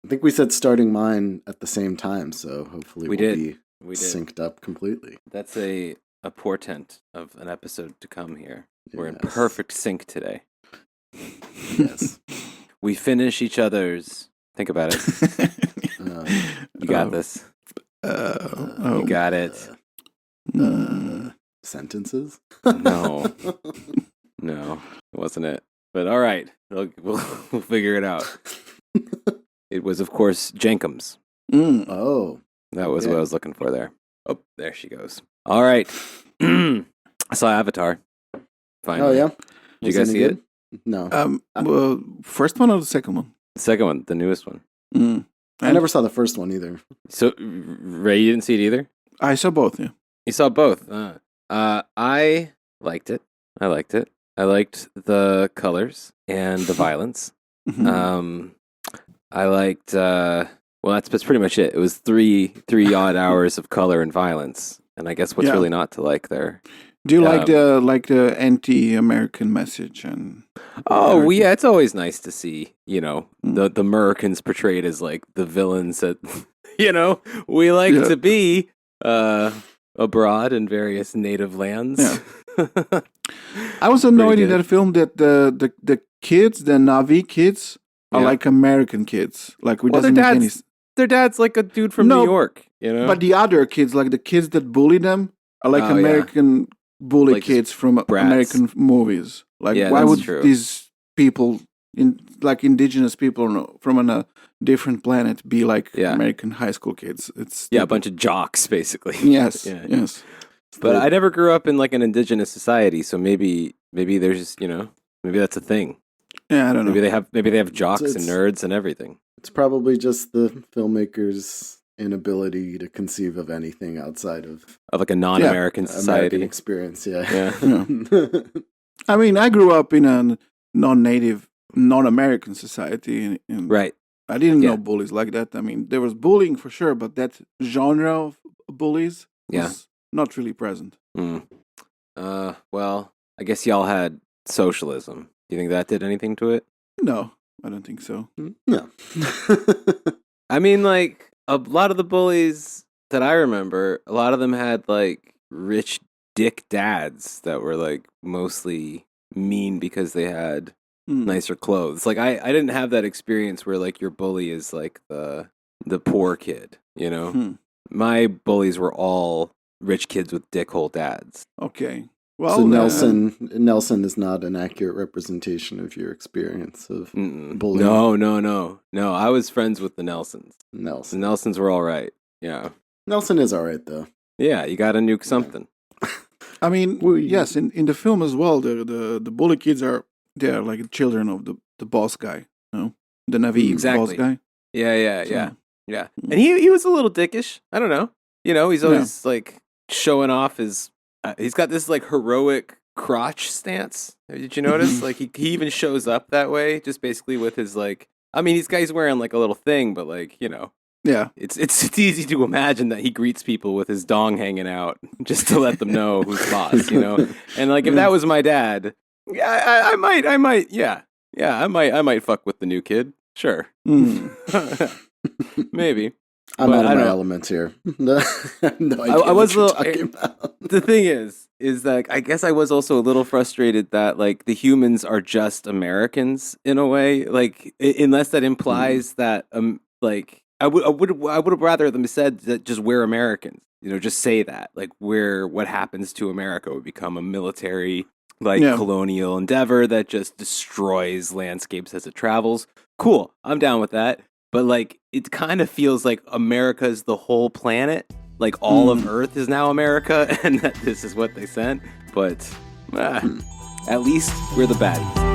I think we said starting mine at the same time, so hopefully we'll be synced up completely. That's a portent of an episode to come here. We're in perfect sync today. Yes. We finish each other's... Think about it. You got this. You got it. Sentences? No, it wasn't it. But all right, we'll figure it out. It was, of course, Jenkums. Oh. That was what I was looking for there. Oh, there she goes. All right. I saw Avatar. Finally. Oh, yeah? Did you guys see it? No. Well, first one or the second one? The second one, the newest one. I never saw the first one either. So, Ray, you didn't see it either? I saw both, yeah. You saw both? I liked it. I liked the colors and the violence. I liked... well, that's pretty much it. It was three odd hours of color and violence. And I guess what's really not to like there. Do you like the anti-American message? And yeah, it's always nice to see, the Americans portrayed as like the villains that, we like to be abroad in various native lands. Yeah. I was annoyed in that film that the kids, the Navi kids, are like American kids. Like their dad's like a dude from New York, But the other kids, like the kids that bully them, are like American bully like kids from American movies. Like, why would these people, indigenous people from a different planet, be like American high school kids? It's a bunch of jocks, basically. Yes, yes. But I never grew up in like an indigenous society, so maybe there's maybe that's a thing. Yeah, I don't know. Maybe they have jocks and nerds and everything. It's probably just the filmmakers' inability to conceive of anything outside of like a non-American society. American experience. Yeah. I mean, I grew up in a non-native, non-American society, and right. I didn't know bullies like that. I mean, there was bullying for sure, but that genre of bullies was not really present. Well, I guess y'all had socialism. Do you think that did anything to it? No, I don't think so. No. I mean, like, a lot of the bullies that I remember, a lot of them had, like, rich dick dads that were, like, mostly mean because they had nicer clothes. Like, I didn't have that experience where, like, your bully is, like, the poor kid, My bullies were all rich kids with dickhole dads. Okay. Well, so Nelson is not an accurate representation of your experience of bullying. No. I was friends with the Nelsons. The Nelsons were all right. Yeah. Nelson is all right, though. Yeah, you got to nuke something. I mean, yes, in the film as well, the bully kids are like children of the boss guy, the Navi boss guy. Yeah. And he was a little dickish. I don't know. He's always like showing off his. He's got this like heroic crotch stance. Did you notice? Like he even shows up that way, just basically with his like. I mean, he's wearing like a little thing, but like yeah, it's easy to imagine that he greets people with his dong hanging out just to let them know who's boss, And like if that was my dad, I might, I might fuck with the new kid. Sure, maybe. I'm out of my element here. No idea I was what you're talking about. The thing is that I guess I was also a little frustrated that like the humans are just Americans in a way, like unless that implies that like I would have rather them said that just we're Americans, just say that like what happens to America would become a military colonial endeavor that just destroys landscapes as it travels. Cool, I'm down with that. But, like, it kind of feels like America is the whole planet. Like, all of Earth is now America, and that this is what they sent. But, at least we're the baddies.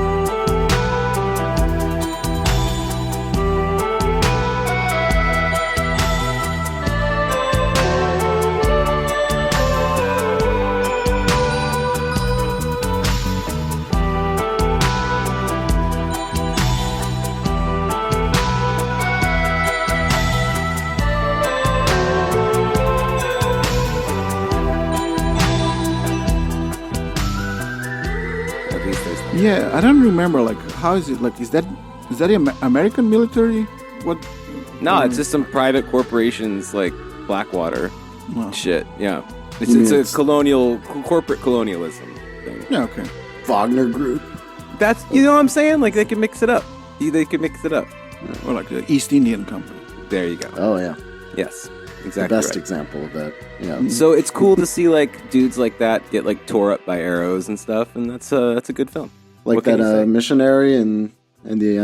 Yeah, I don't remember. Like, how is it? Like, is that the American military? What No, it's just some private corporations like Blackwater shit. Yeah, it's a corporate colonialism thing. Yeah, okay. Wagner Group. That's what I'm saying. Like they can mix it up. They can mix it up. Or like the East Indian Company. There you go. Oh yeah. Yes, exactly. The best example of that. Yeah. So it's cool to see like dudes like that get like tore up by arrows and stuff, and that's a good film. Like that missionary in the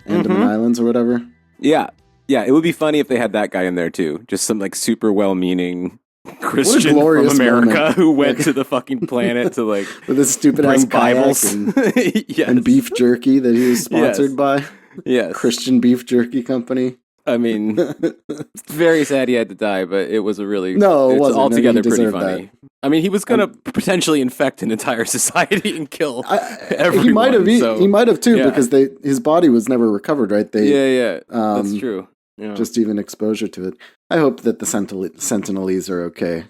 Andaman Islands or whatever. Yeah. It would be funny if they had that guy in there too. Just some like super well-meaning Christian from America who went to the fucking planet to like with his stupid ass Bibles and beef jerky that he was sponsored by. Yes. Christian Beef Jerky Company. I mean, it's very sad he had to die, but it was a really it wasn't altogether pretty funny. That. I mean, he was going to potentially infect an entire society and kill everyone. He might have too, because his body was never recovered, right? That's true. Yeah. Just even exposure to it. I hope that the Sentinelese are okay.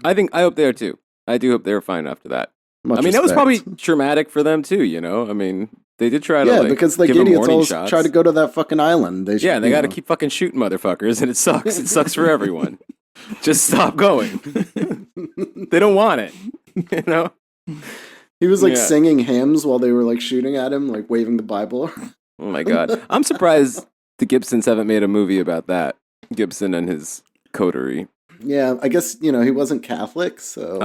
I hope they are too. I do hope they were fine after that. Much respect. That was probably traumatic for them too, I mean, they did try to because like idiots always try to go to that fucking island. They got to keep fucking shooting motherfuckers, and it sucks. It sucks for everyone. Just stop going. They don't want it, He was like singing hymns while they were like shooting at him, like waving the Bible. Oh my god, I'm surprised the Gibsons haven't made a movie about that. Gibson and his coterie. Yeah, I guess he wasn't Catholic, so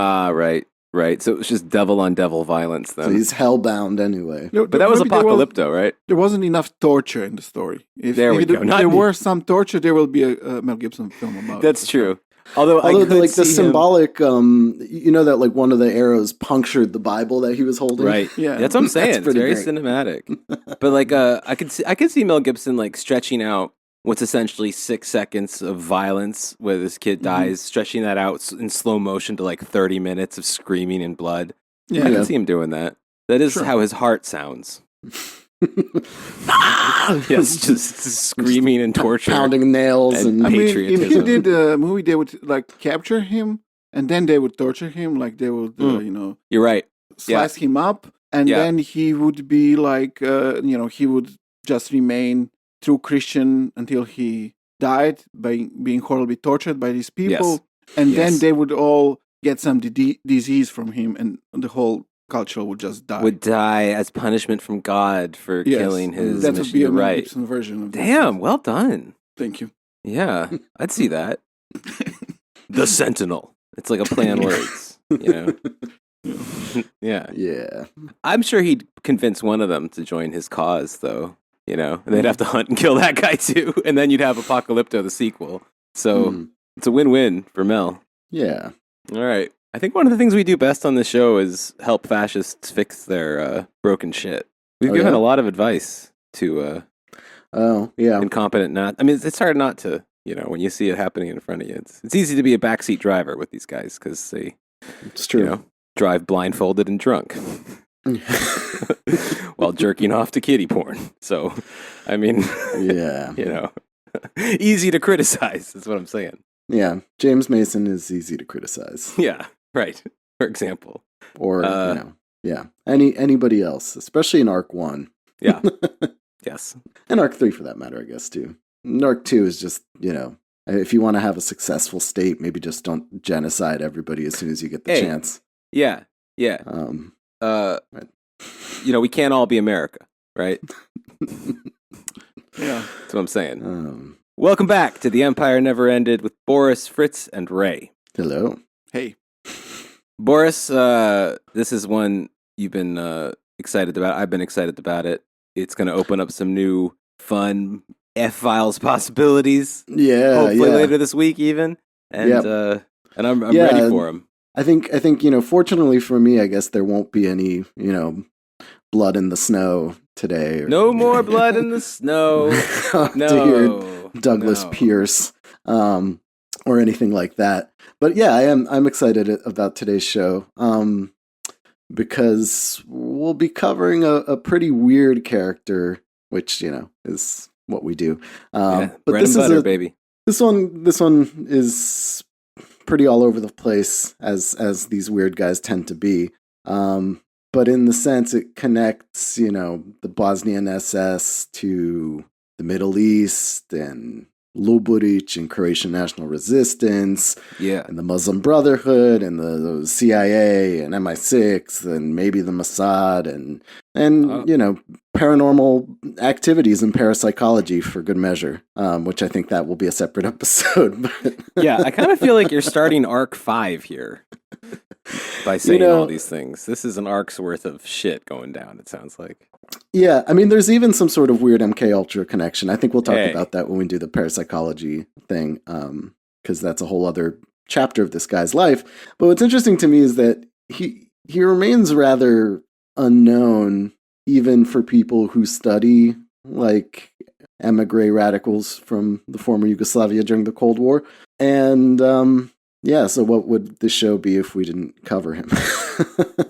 Right, so it was just devil on devil violence then. So he's hellbound anyway. But that was Apocalypto, right? There wasn't enough torture in the story. If there were some torture, there will be a Mel Gibson film about it. That's true. Although like the symbolic, that like one of the arrows punctured the Bible that he was holding. Right. Yeah. That's what I'm saying. It's very cinematic. But like, I could see Mel Gibson like stretching out what's essentially 6 seconds of violence where this kid dies, stretching that out in slow motion to like 30 minutes of screaming and blood. Yeah, I can see him doing that. That is how his heart sounds. Yes, just screaming and torture, pounding nails and patriotism. If he did a movie, they would like capture him and then they would torture him. Like they would, you're right, slice him up, and then he would be like, he would just remain true Christian until he died by being horribly tortured by these people, and then they would all get some disease from him, and the whole culture would just die. Would die as punishment from God for killing his. That would be a Mel Gibson version of Damn, well done. Thank you. Yeah, I'd see that. The Sentinel. It's like a play on words, Yeah. I'm sure he'd convince one of them to join his cause, though. And they'd have to hunt and kill that guy too, and then you'd have Apocalypto, the sequel. So it's a win-win for Mel. Yeah. All right. I think one of the things we do best on the show is help fascists fix their broken shit. We've given a lot of advice to incompetent I mean, it's hard not to, when you see it happening in front of you. It's easy to be a backseat driver with these guys because they, it's true. Drive blindfolded and drunk. While jerking off to kiddie porn. So, I mean, easy to criticize is what I'm saying. Yeah, James Mason is easy to criticize. Yeah, right. For example, or anybody else, especially in Arc 1. Yeah. Yes. And Arc 3 for that matter, I guess too. And Arc 2 is just if you want to have a successful state, maybe just don't genocide everybody as soon as you get the chance. Yeah. Yeah. We can't all be America, right? Yeah. That's what I'm saying. Welcome back to The Empire Never Ended with Boris, Fritz, and Ray. Hello. Hey. Boris, this is one you've been excited about. I've been excited about it. It's going to open up some new, fun F-Files possibilities. Yeah, hopefully later this week even. And I'm ready for them. I think fortunately for me, I guess there won't be any, blood in the snow today. No more blood in the snow. No. Douglas Pierce, or anything like that. But yeah, I'm excited about today's show. Because we'll be covering a pretty weird character, which, is what we do. But bread and butter, baby. This one is pretty all over the place, as these weird guys tend to be. But in the sense it connects, the Bosnian SS to the Middle East and Luburić and Croatian National Resistance, and the Muslim Brotherhood, and the CIA and MI6, and maybe the Mossad, and paranormal activities and parapsychology for good measure, which I think that will be a separate episode. Yeah, I kind of feel like you're starting Arc 5 here by saying all these things. This is an arc's worth of shit going down, it sounds like. Yeah, I mean, there's even some sort of weird MK Ultra connection. I think we'll talk about that when we do the parapsychology thing, because that's a whole other chapter of this guy's life. But what's interesting to me is that he remains rather unknown, even for people who study like emigre radicals from the former Yugoslavia during the Cold War. And so what would the show be if we didn't cover him?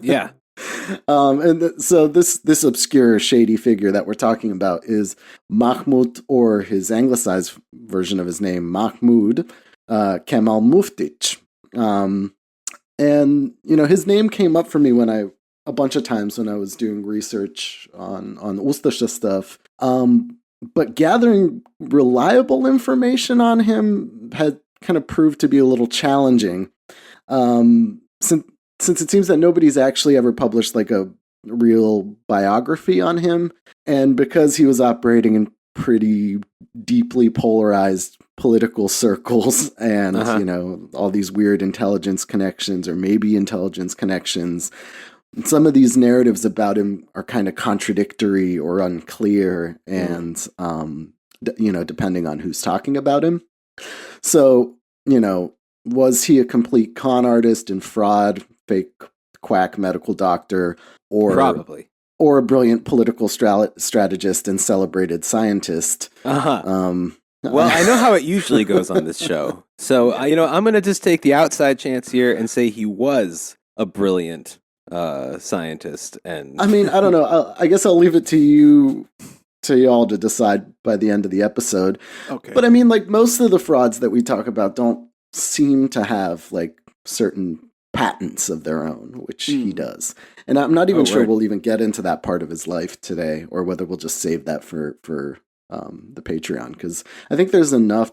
Yeah. So this obscure, shady figure that we're talking about is Mahmut, or his anglicized version of his name, Mahmud Kemal Muftić. And his name came up for me a bunch of times when I was doing research on Ustasha stuff. But gathering reliable information on him had kind of proved to be a little challenging. Since it seems that nobody's actually ever published like a real biography on him, and because he was operating in pretty deeply polarized political circles and, all these weird intelligence connections or maybe intelligence connections, some of these narratives about him are kind of contradictory or unclear and, depending on who's talking about him. So, was he a complete con artist and fraud, fake quack medical doctor, or probably, or a brilliant political strategist and celebrated scientist? Well, I know how it usually goes on this show, so I'm going to just take the outside chance here and say he was a brilliant scientist. And I mean, I don't know. I guess I'll leave it to y'all to decide by the end of the episode. Okay. But I mean, like, most of the frauds that we talk about don't seem to have like certain patents of their own, which he does. And I'm not even sure we'll even get into that part of his life today, or whether we'll just save that for the Patreon, because I think there's enough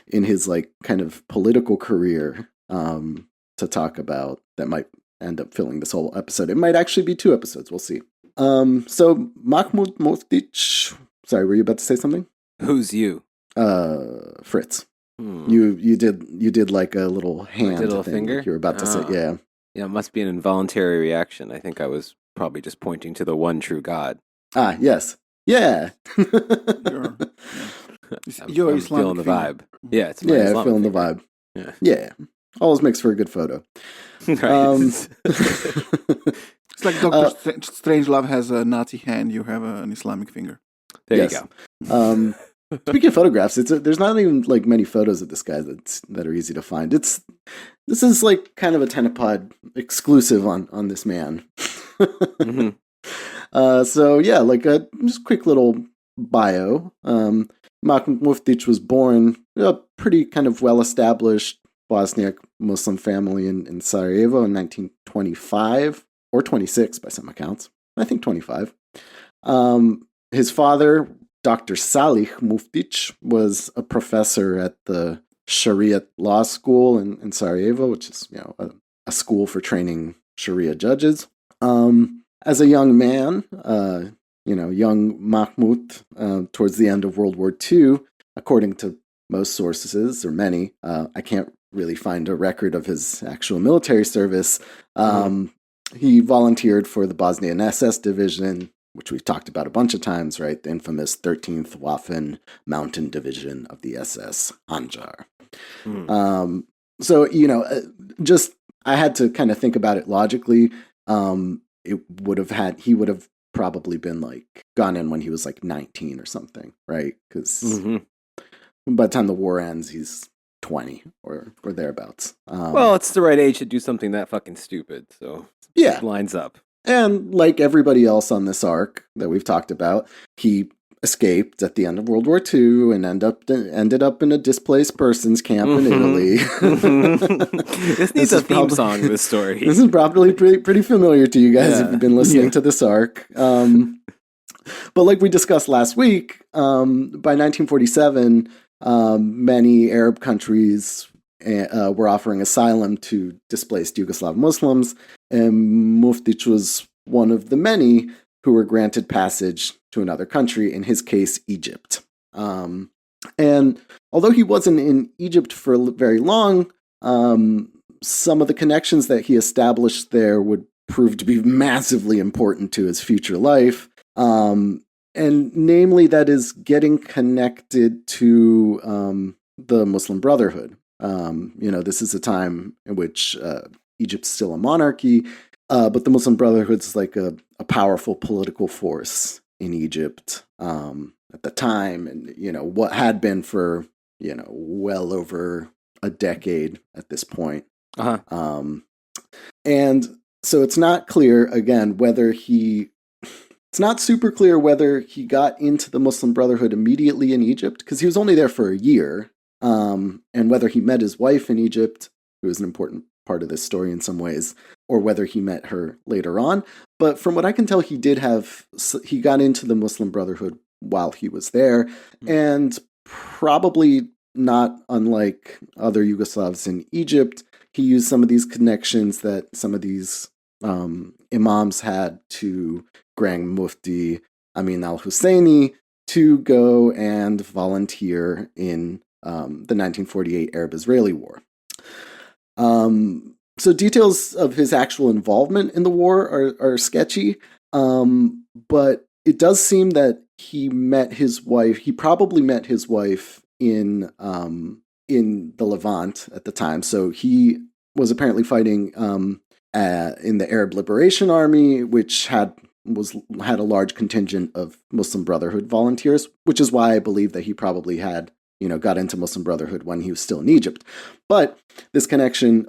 in his like kind of political career to talk about that might end up filling this whole episode. It might actually be 2 episodes. We'll see. So Mahmut Muftić. Sorry, were you about to say something? Who's you? Fritz. You did like a little hand, a little thing, finger. Like you were about to say, yeah. Yeah, it must be an involuntary reaction. I think I was probably just pointing to the one true God. Ah, yes, yeah. You're I'm feeling the vibe. Yeah, it's feeling the vibe. Yeah. Always makes for a good photo. Right. It's like Dr. Strangelove has a Nazi hand. You have an Islamic finger. There you go. Speaking of photographs, there's not even like many photos of this guy that are easy to find. This is like kind of a tenepod exclusive on this man. Mm-hmm. So yeah, like a just quick little bio. Mahmut Muftić was born a pretty kind of well-established Bosniak Muslim family in Sarajevo in 1925 or 26 by some accounts. I think 25. His father, Dr. Salih Muftić, was a professor at the Sharia law school in Sarajevo, which is a school for training Sharia judges. As a young man, young Mahmut, towards the end of World War II, according to most sources, or many, I can't really find a record of his actual military service. He volunteered for the Bosnian SS division, which we've talked about a bunch of times, right? The infamous 13th Waffen Mountain Division of the SS Anjar. So, just I had to kind of think about it logically. He would have probably been like gone in when he was like 19 or something, right? Because by the time the war ends, he's 20 or thereabouts. Well, it's the right age to do something that fucking stupid. So yeah, it lines up. And like everybody else on this arc that we've talked about, he escaped at the end of World War II and ended up in a displaced persons camp in Italy. This needs a theme song, this story. This is probably pretty familiar to you guys if you've been listening to this arc. But like we discussed last week, by 1947, many Arab countries were offering asylum to displaced Yugoslav Muslims, and Muftić was one of the many who were granted passage to another country, in his case, Egypt. And although he wasn't in Egypt for very long, some of the connections that he established there would prove to be massively important to his future life. And namely, that is getting connected to the Muslim Brotherhood. This is a time in which Egypt's still a monarchy, but the Muslim Brotherhood is like a powerful political force in Egypt at the time, and what had been for well over a decade at this point. And so it's not clear again it's not super clear whether he got into the Muslim Brotherhood immediately in Egypt, because he was only there for a year, and whether he met his wife in Egypt, who is an important part of this story in some ways, or whether he met her later on. But from what I can tell, he got into the Muslim Brotherhood while he was there, and probably not unlike other Yugoslavs in Egypt, he used some of these connections that some of these imams had to Grand Mufti Amin al-Husseini to go and volunteer in the 1948 Arab-Israeli War. So details of his actual involvement in the war are sketchy, but it does seem that he probably met his wife in the Levant at the time. So he was apparently fighting in the Arab Liberation Army, which had a large contingent of Muslim Brotherhood volunteers, which is why I believe that he probably had got into Muslim Brotherhood when he was still in Egypt. But this connection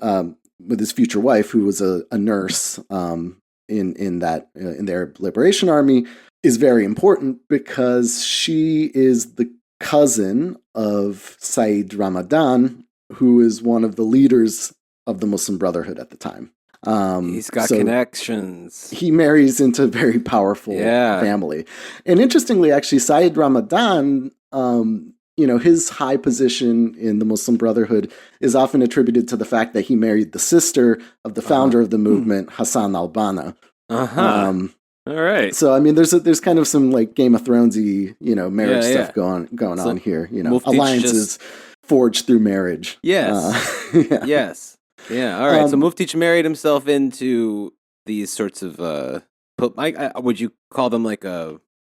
with his future wife, who was a nurse in the Arab Liberation Army, is very important because she is the cousin of Said Ramadan, who is one of the leaders of the Muslim Brotherhood at the time. He's got connections. He marries into a very powerful family. And interestingly, actually, Said Ramadan, his high position in the Muslim Brotherhood is often attributed to the fact that he married the sister of the founder of the movement, Hassan al-Banna. All right. So, I mean, there's kind of some like Game of Thronesy, marriage stuff going on here. Alliances forged through marriage. Yes. Yes. Yeah. All right. So Muftić married himself into these sorts of, would you call them like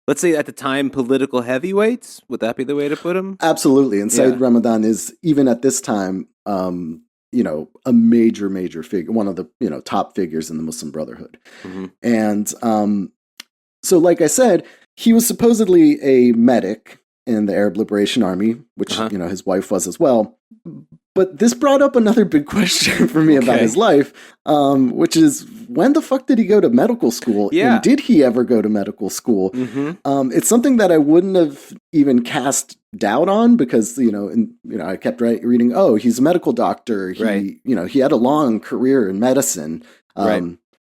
let's say at the time, political heavyweights? Would that be the way to put them? Absolutely. And Said Ramadan is, even at this time, a major figure, one of the, top figures in the Muslim Brotherhood. Mm-hmm. And so, like I said, he was supposedly a medic in the Arab Liberation Army, which, his wife was as well. But this brought up another big question for me about his life, which is, when the fuck did he go to medical school? Yeah. And did he ever go to medical school? Mm-hmm. It's something that I wouldn't have even cast doubt on because, I kept reading, he's a medical doctor. He had a long career in medicine,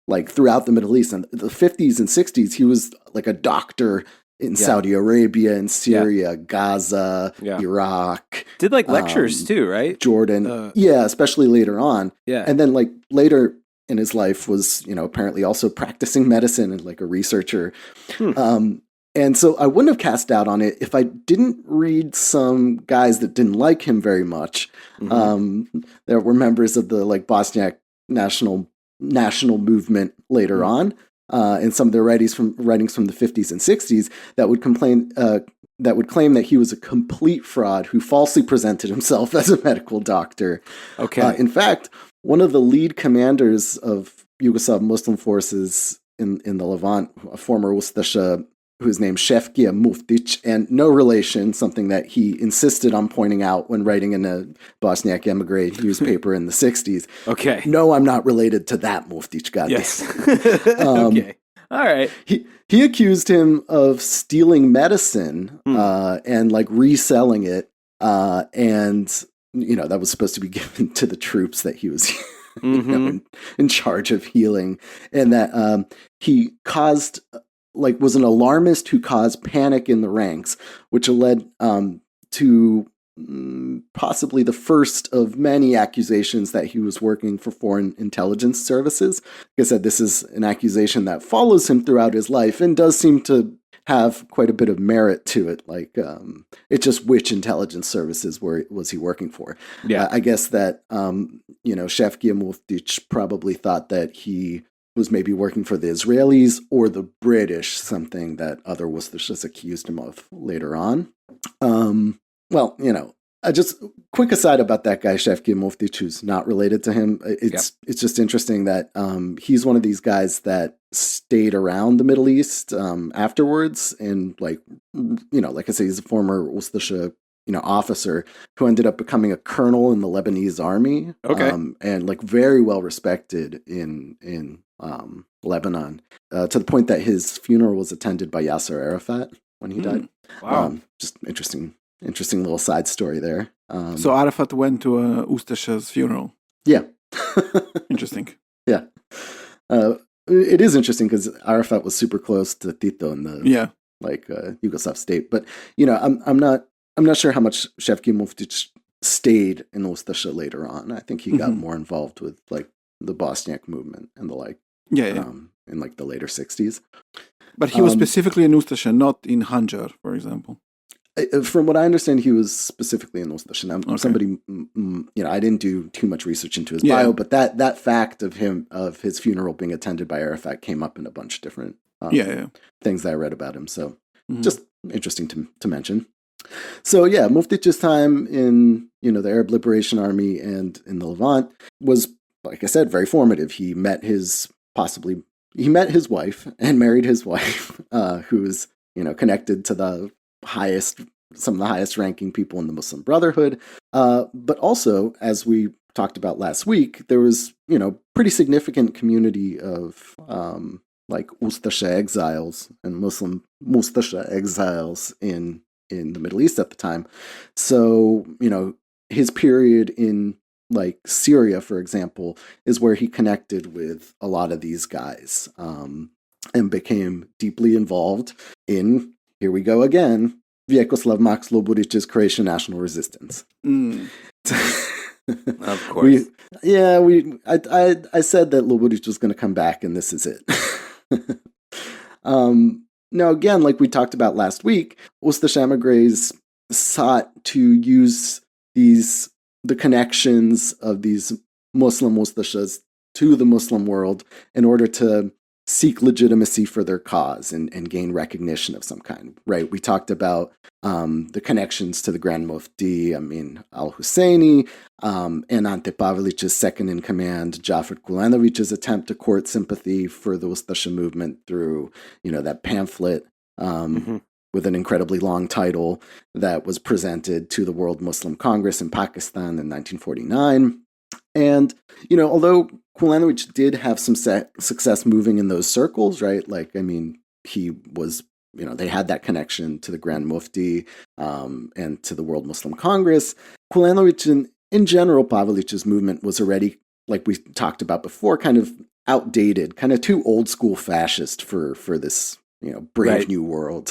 like throughout the Middle East. And the 50s and 60s, he was like a doctor in Saudi Arabia, in Syria, Gaza, Iraq. Did like lectures too, right? Jordan. Especially later on. Yeah. And then like later in his life was, apparently also practicing medicine and like a researcher. And so I wouldn't have cast doubt on it if I didn't read some guys that didn't like him very much. Mm-hmm. There were members of the like Bosniak national movement later on. In some of their writings from the 50s and 60s that would claim that he was a complete fraud who falsely presented himself as a medical doctor. Okay. In fact, one of the lead commanders of Yugoslav Muslim forces in the Levant, a former Ustasha, whose name Shefkija Muftić, and no relation, something that he insisted on pointing out when writing in a Bosniak emigre newspaper in the 60s. Okay. No, I'm not related to that Muftić, goddamn. Yes. Okay. All right. He accused him of stealing medicine and like reselling it. And, that was supposed to be given to the troops that he was in charge of healing. And that he caused... was an alarmist who caused panic in the ranks, which led to possibly the first of many accusations that he was working for foreign intelligence services. Like I said, this is an accusation that follows him throughout his life and does seem to have quite a bit of merit to it. Like, it's just which intelligence services was he working for? Yeah, I guess that Shefki Muftić probably thought that he was maybe working for the Israelis or the British, something that other Ustashas accused him of later on. Well, just quick aside about that guy, Shefki Muftić, who's not related to him. It's just interesting that he's one of these guys that stayed around the Middle East afterwards, and like I say, he's a former Ustasha officer who ended up becoming a colonel in the Lebanese army. Okay, and like very well respected in Lebanon, to the point that his funeral was attended by Yasser Arafat when he died. Wow, just interesting little side story there. So Arafat went to Ustasha's funeral. Yeah. Interesting. Yeah. It is interesting because Arafat was super close to Tito in the Yugoslav state. But I'm not sure how much Shefki Muftić stayed in Ustasha later on. I think he got more involved with like the Bosniak movement and the like. In like the later 60s. But he was specifically in Ustasha, not in Hanjar, for example. From what I understand, he was specifically in Ustasha. Now, somebody, I didn't do too much research into his bio, but that fact of his funeral being attended by Arafat came up in a bunch of different things that I read about him. So just interesting to mention. So yeah, Muftić's time in the Arab Liberation Army and in the Levant was, like I said, very formative. He met his wife and married his wife, who's connected to some of the highest ranking people in the Muslim Brotherhood. But also, as we talked about last week, there was pretty significant community of like Ustasha exiles and Muslim Mustasha exiles in the Middle East at the time. So his period in like Syria, for example, is where he connected with a lot of these guys and became deeply involved in, here we go again, Vjekoslav Max Loburić's Croatian national resistance. Of course. I said that Loburić was going to come back, and this is it. Now, again, like we talked about last week, Ustasha emigres sought to use the connections of these Muslim Ustashas to the Muslim world in order to seek legitimacy for their cause and gain recognition of some kind, right? We talked about the connections to the Grand Mufti, al-Husseini, and Ante Pavelić's second-in-command, Jafar Kulanović's attempt to court sympathy for the Ustasha movement through, that pamphlet with an incredibly long title that was presented to the World Muslim Congress in Pakistan in 1949. And, although Kulanović did have some success moving in those circles, right? Like, he was, they had that connection to the Grand Mufti and to the World Muslim Congress. Kulanović, in general, Pavelić's movement was already, like we talked about before, kind of outdated, kind of too old school fascist for this, brave new world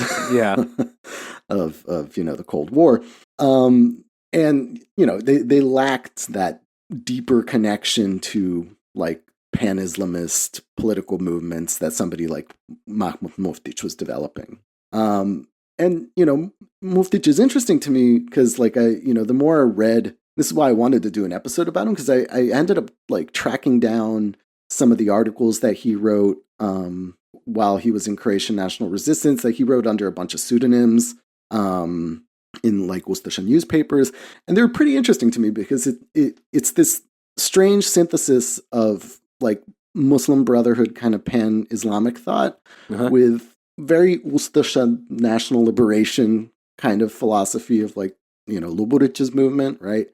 of the Cold War. And, they lacked that deeper connection to like pan-Islamist political movements that somebody like Mahmut Muftić was developing. And, Muftić is interesting to me because like the more I read, this is why I wanted to do an episode about him, because I ended up like tracking down some of the articles that he wrote while he was in Croatian national resistance. Like he wrote under a bunch of pseudonyms in like Ustasha newspapers, and they were pretty interesting to me because it's this strange synthesis of like Muslim Brotherhood kind of pan-Islamic thought with very Ustasha national liberation kind of philosophy of like Loburić's movement, right?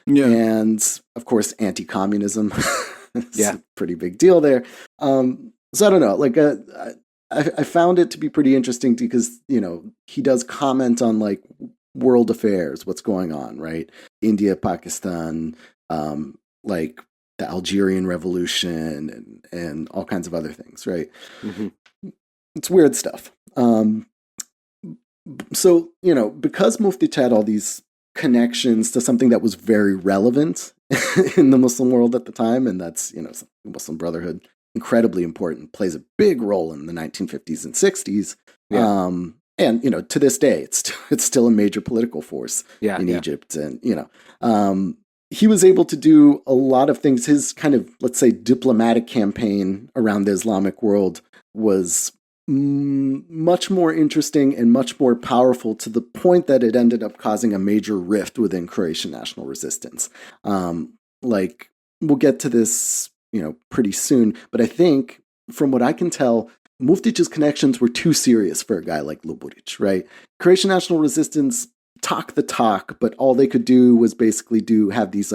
Yeah, and of course anti-communism. It's a pretty big deal there. So I don't know, like I found it to be pretty interesting because he does comment on like world affairs, what's going on, right? India, Pakistan, like the Algerian Revolution and all kinds of other things, right? It's weird stuff. So, because Muftić had all these connections to something that was very relevant in the Muslim world at the time, and that's, the Muslim Brotherhood, incredibly important, plays a big role in the 1950s and 60s. Yeah. And, to this day, it's still a major political force in Egypt. And, he was able to do a lot of things. His kind of, let's say, diplomatic campaign around the Islamic world was much more interesting and much more powerful, to the point that it ended up causing a major rift within Croatian national resistance. We'll get to this, pretty soon, but I think, from what I can tell, Muftić's connections were too serious for a guy like Ljubović, right? Croatian national resistance talk the talk, but all they could do was basically have these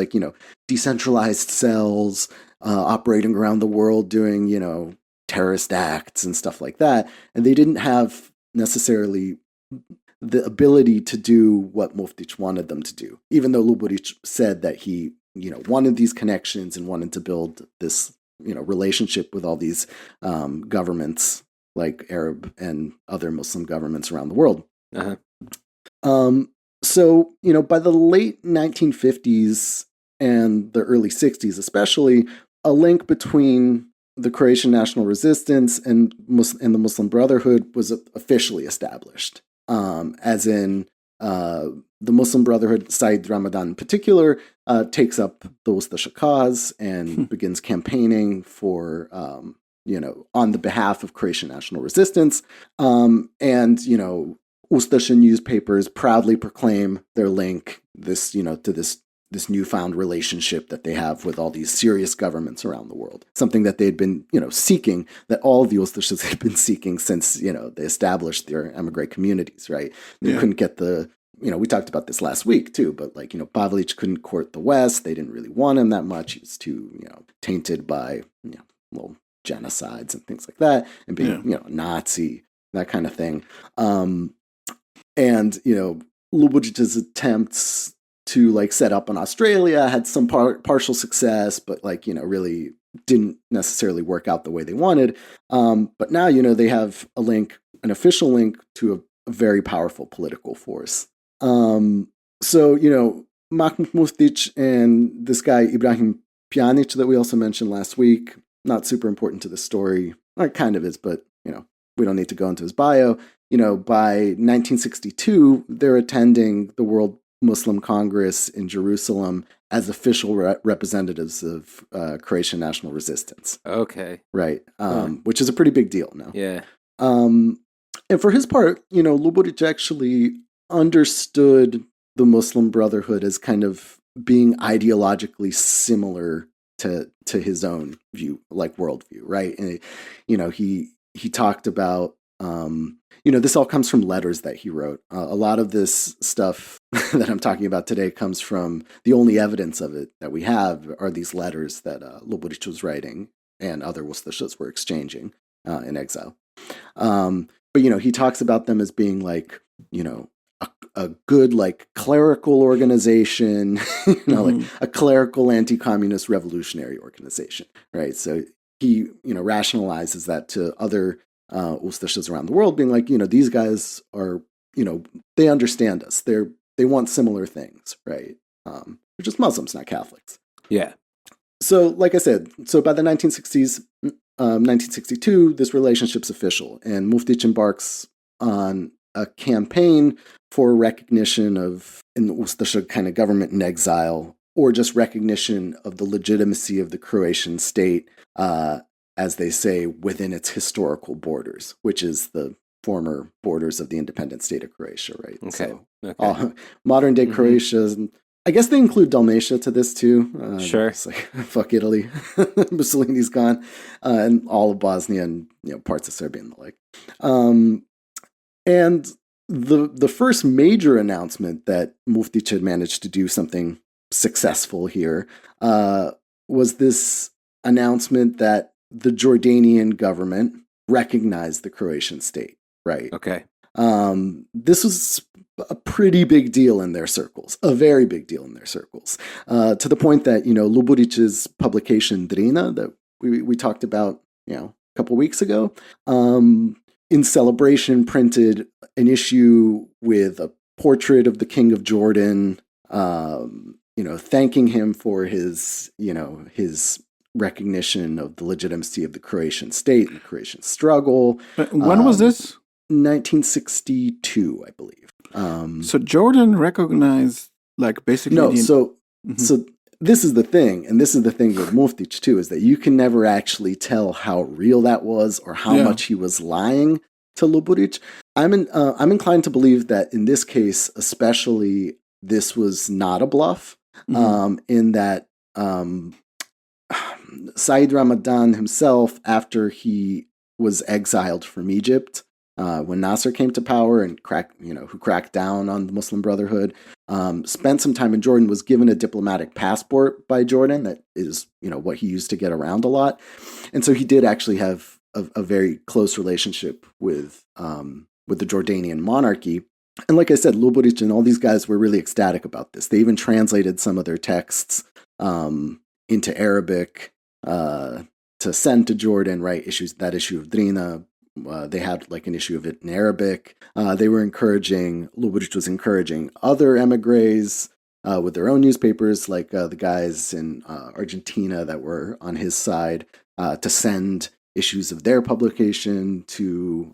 decentralized cells operating around the world, doing, terrorist acts and stuff like that. And they didn't have necessarily the ability to do what Muftić wanted them to do, even though Ljubović said that he, wanted these connections and wanted to build this, relationship with all these governments, like Arab and other Muslim governments around the world. Uh-huh. So, by the late 1950s and the early 60s, especially, a link between the Croatian national resistance and the Muslim Brotherhood was officially established. As in, the Muslim Brotherhood, Said Ramadan in particular, takes up the Ustasha cause and begins campaigning for, on the behalf of Croatian national resistance. Ustasha newspapers proudly proclaim their link to this newfound relationship that they have with all these serious governments around the world. Something that they'd been, seeking, that all of the Ustashas had been seeking since, they established their emigre communities, right? They couldn't get we talked about this last week too, but Pavelić couldn't court the West. They didn't really want him that much. He was too, tainted by, little genocides and things like that, and being, a Nazi, that kind of thing. Ljubovic's attempts to set up in Australia had some partial success, but really didn't necessarily work out the way they wanted. But now, they have an official link to a very powerful political force. Mahmut Muftić and this guy, Ibrahim Pjanic, that we also mentioned last week, not super important to the story. It kind of is, but, we don't need to go into his bio. By 1962, they're attending the World Muslim Congress in Jerusalem as official representatives of Croatian national resistance. Okay. Right. Which is a pretty big deal now. Yeah. And for his part, Ljubović actually understood the Muslim Brotherhood as kind of being ideologically similar to his own view, worldview, right? And, he talked about, this all comes from letters that he wrote. A lot of this stuff that I'm talking about today comes from, the only evidence of it that we have are these letters that Ljubović was writing and other Ustashas were exchanging in exile. But, he talks about them as being a good, clerical organization, a clerical anti-communist revolutionary organization, right? So he, rationalizes that to other Ustashas around the world, being these guys are, they understand us. They want similar things, right? They're just Muslims, not Catholics. Yeah. So, like I said, by the 1960s, 1962, this relationship's official, and Muftić embarks on a campaign for recognition of an Ustasha kind of government in exile, or just recognition of the legitimacy of the Croatian state, as they say, within its historical borders, which is the former borders of the independent state of Croatia, right? Okay. So, modern day Croatia, I guess they include Dalmatia to this too. Sure. It's fuck Italy. Mussolini's gone. And all of Bosnia and parts of Serbia and the like. And the first major announcement that Muftić had managed to do something successful here was this announcement that the Jordanian government recognized the Croatian state, right? Okay. This was a pretty big deal in their circles, a very big deal in their circles, to the point that, Ljubovic's publication Drina that we talked about, a couple weeks ago, in celebration printed an issue with a portrait of the King of Jordan, thanking him for his recognition of the legitimacy of the Croatian state and the Croatian struggle. When was this? 1962, I believe. So Jordan recognized, like, basically... No, so this is the thing, and this is the thing with Muftić too, is that you can never actually tell how real that was or how much he was lying to Ljubudić. I'm inclined to believe that in this case, especially, this was not a bluff, in that Said Ramadan himself, after he was exiled from Egypt, when Nasser came to power and who cracked down on the Muslim Brotherhood, spent some time in Jordan, was given a diplomatic passport by Jordan that is, what he used to get around a lot. And so he did actually have a very close relationship with the Jordanian monarchy. And like I said, Ljubudić and all these guys were really ecstatic about this. They even translated some of their texts into Arabic to send to Jordan, right? That issue of Drina. They had like an issue of it in Arabic. Ljubudić was encouraging other emigres with their own newspapers, like the guys in Argentina that were on his side, to send issues of their publication to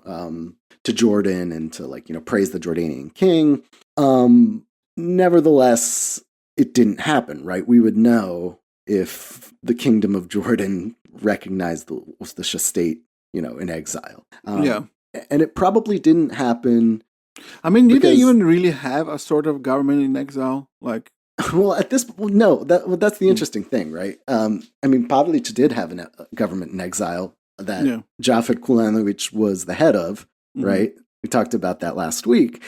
Jordan and to praise the Jordanian king. Nevertheless, it didn't happen, right? We would know if the Kingdom of Jordan recognized the Ustasha state, in exile. And it probably didn't happen. I mean, did they even really have a sort of government in exile? Like, well, at this point, no. That's the interesting thing, right? Pavelić did have a government in exile that Jafet Kulanović was the head of, right? We talked about that last week.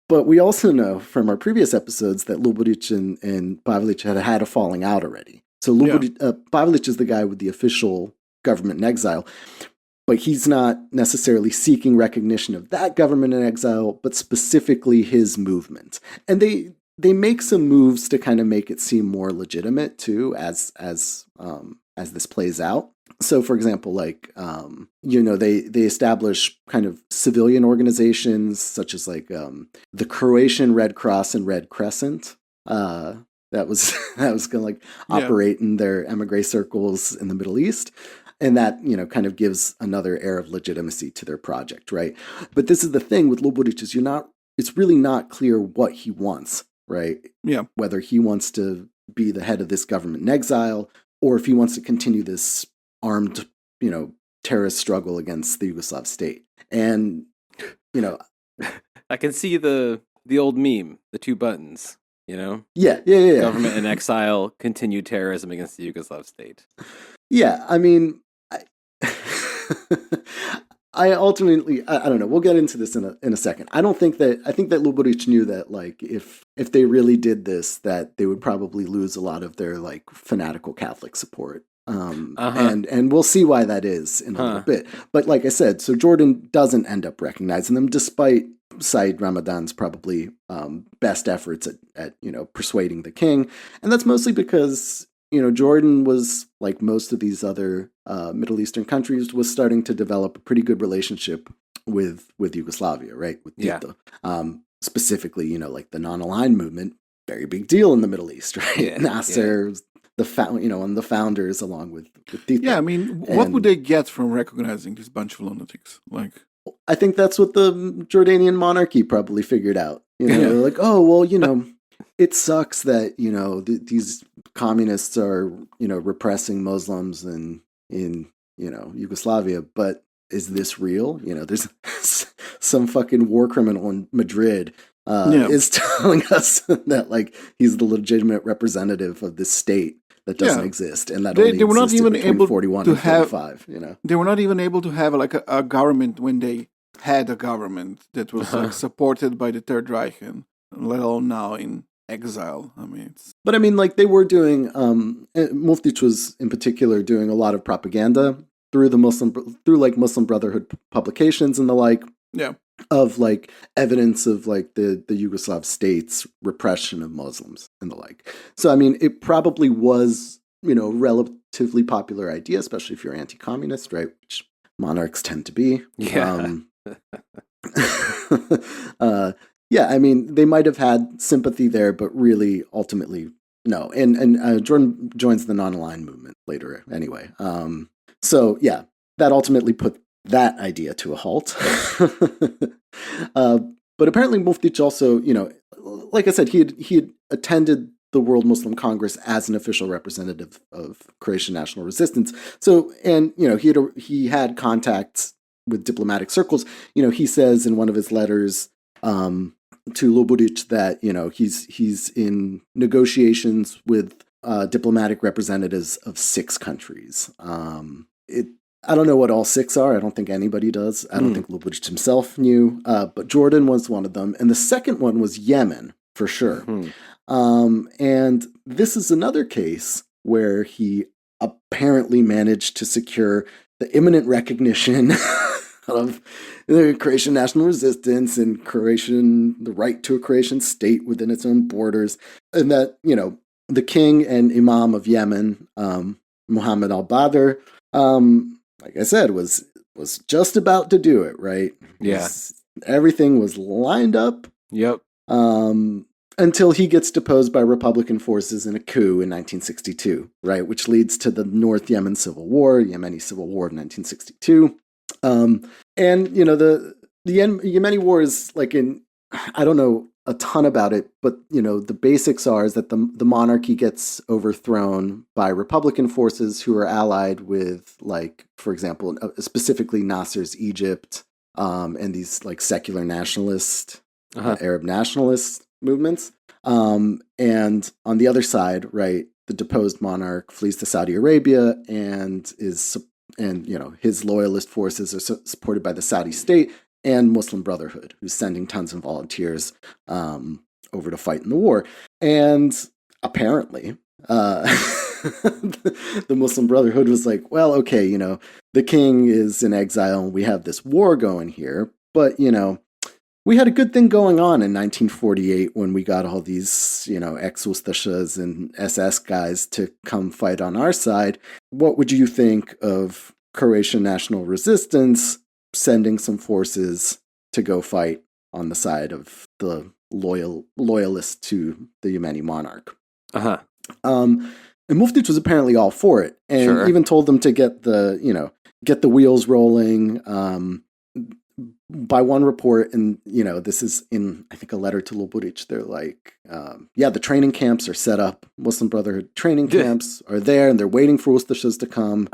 But we also know from our previous episodes that Ljubudić and Pavelić had a falling out already. So Pavelić is the guy with the official government in exile, but he's not necessarily seeking recognition of that government in exile, but specifically his movement. And they make some moves to kind of make it seem more legitimate too, as this plays out. So, for example, they establish kind of civilian organizations such as the Croatian Red Cross and Red Crescent. That was going to operate in their emigre circles in the Middle East. And that, kind of gives another air of legitimacy to their project, right? But this is the thing with Ljubudić is it's really not clear what he wants, right? Yeah. Whether he wants to be the head of this government in exile or if he wants to continue this armed, terrorist struggle against the Yugoslav state. And, I can see the old meme, the two buttons, Yeah. Government in exile, continued terrorism against the Yugoslav state. Yeah, I mean, I ultimately, I don't know. We'll get into this in a second. I think that Ljubudić knew that if they really did this, that they would probably lose a lot of their fanatical Catholic support. And we'll see why that is in a little bit. But like I said, so Jordan doesn't end up recognizing them, despite Said Ramadan's probably best efforts at persuading the king, and that's mostly because Jordan was, like most of these other Middle Eastern countries, was starting to develop a pretty good relationship with Yugoslavia, right? With Tito. Specifically, the non-aligned movement, very big deal in the Middle East, right? Yeah, Nasser, and the founders along with Tito. Yeah, I mean, what would they get from recognizing this bunch of lunatics? I think that's what the Jordanian monarchy probably figured out. They're like, oh, well, it sucks that, these communists are, repressing Muslims in Yugoslavia, but is this real? There's some fucking war criminal in Madrid is telling us that he's the legitimate representative of this state that doesn't exist, and that they were not even able 41 to have 45. They were not even able to have a government when they had a government that was supported by the Third Reich, and let alone now in exile. They were doing. Muftić was in particular doing a lot of propaganda through Muslim Brotherhood publications and the like. Yeah. Of evidence of the Yugoslav state's repression of Muslims and the like. So it probably was relatively popular idea, especially if you're anti-communist, right? Which monarchs tend to be. Yeah. yeah, I mean, they might have had sympathy there, but really, ultimately, no. And Jordan joins the non-aligned movement later anyway. So, yeah, that ultimately put that idea to a halt. But apparently Muftić also, like I said, he had attended the World Muslim Congress as an official representative of Croatian national resistance. So, and, he had contacts with diplomatic circles. He says in one of his letters to Lobodić that, he's in negotiations with diplomatic representatives of 6 countries. I don't know what all 6 are. I don't think anybody does. I don't think Lobodić himself knew. But Jordan was one of them. And the second one was Yemen, for sure. And this is another case where he apparently managed to secure the imminent recognition of the Croatian national resistance and the right to a Croatian state within its own borders. And that, the king and imam of Yemen, Muhammad al-Badr, like I said, was just about to do it, right? Yeah. Everything was lined up. Yep. Until he gets deposed by Republican forces in a coup in 1962, right? Which leads to the North Yemen Civil War, Yemeni Civil War of 1962. And, the Yemeni War is I don't know a ton about it, but, the basics is that the monarchy gets overthrown by Republican forces who are allied with, for example, specifically Nasser's Egypt, and these, secular nationalist, Arab nationalist movements. And on the other side, right, the deposed monarch flees to Saudi Arabia and his loyalist forces are supported by the Saudi state and Muslim Brotherhood, who's sending tons of volunteers over to fight in the war. And apparently, the Muslim Brotherhood was like, well, okay, the king is in exile and we have this war going here, but, we had a good thing going on in 1948 when we got all these, ex-Ustashas and SS guys to come fight on our side. What would you think of Croatian national resistance sending some forces to go fight on the side of the loyalists to the Yemeni monarch? And Muftić was apparently all for it, and even told them to get the wheels rolling. By one report, and this is in I think a letter to Lobodić, they're like, the training camps are set up. Muslim Brotherhood training camps are there, and they're waiting for Ustashas to come.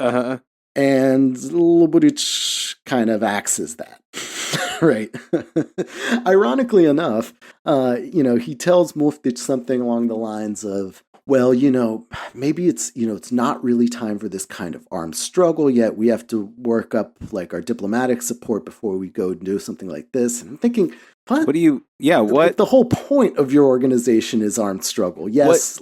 And Lobodić kind of axes that, right? Ironically enough, he tells Muftić something along the lines of, well, maybe it's not really time for this kind of armed struggle yet. We have to work up our diplomatic support before we go and do something like this. And I'm thinking, what? What do you, what? The whole point of your organization is armed struggle. Yes,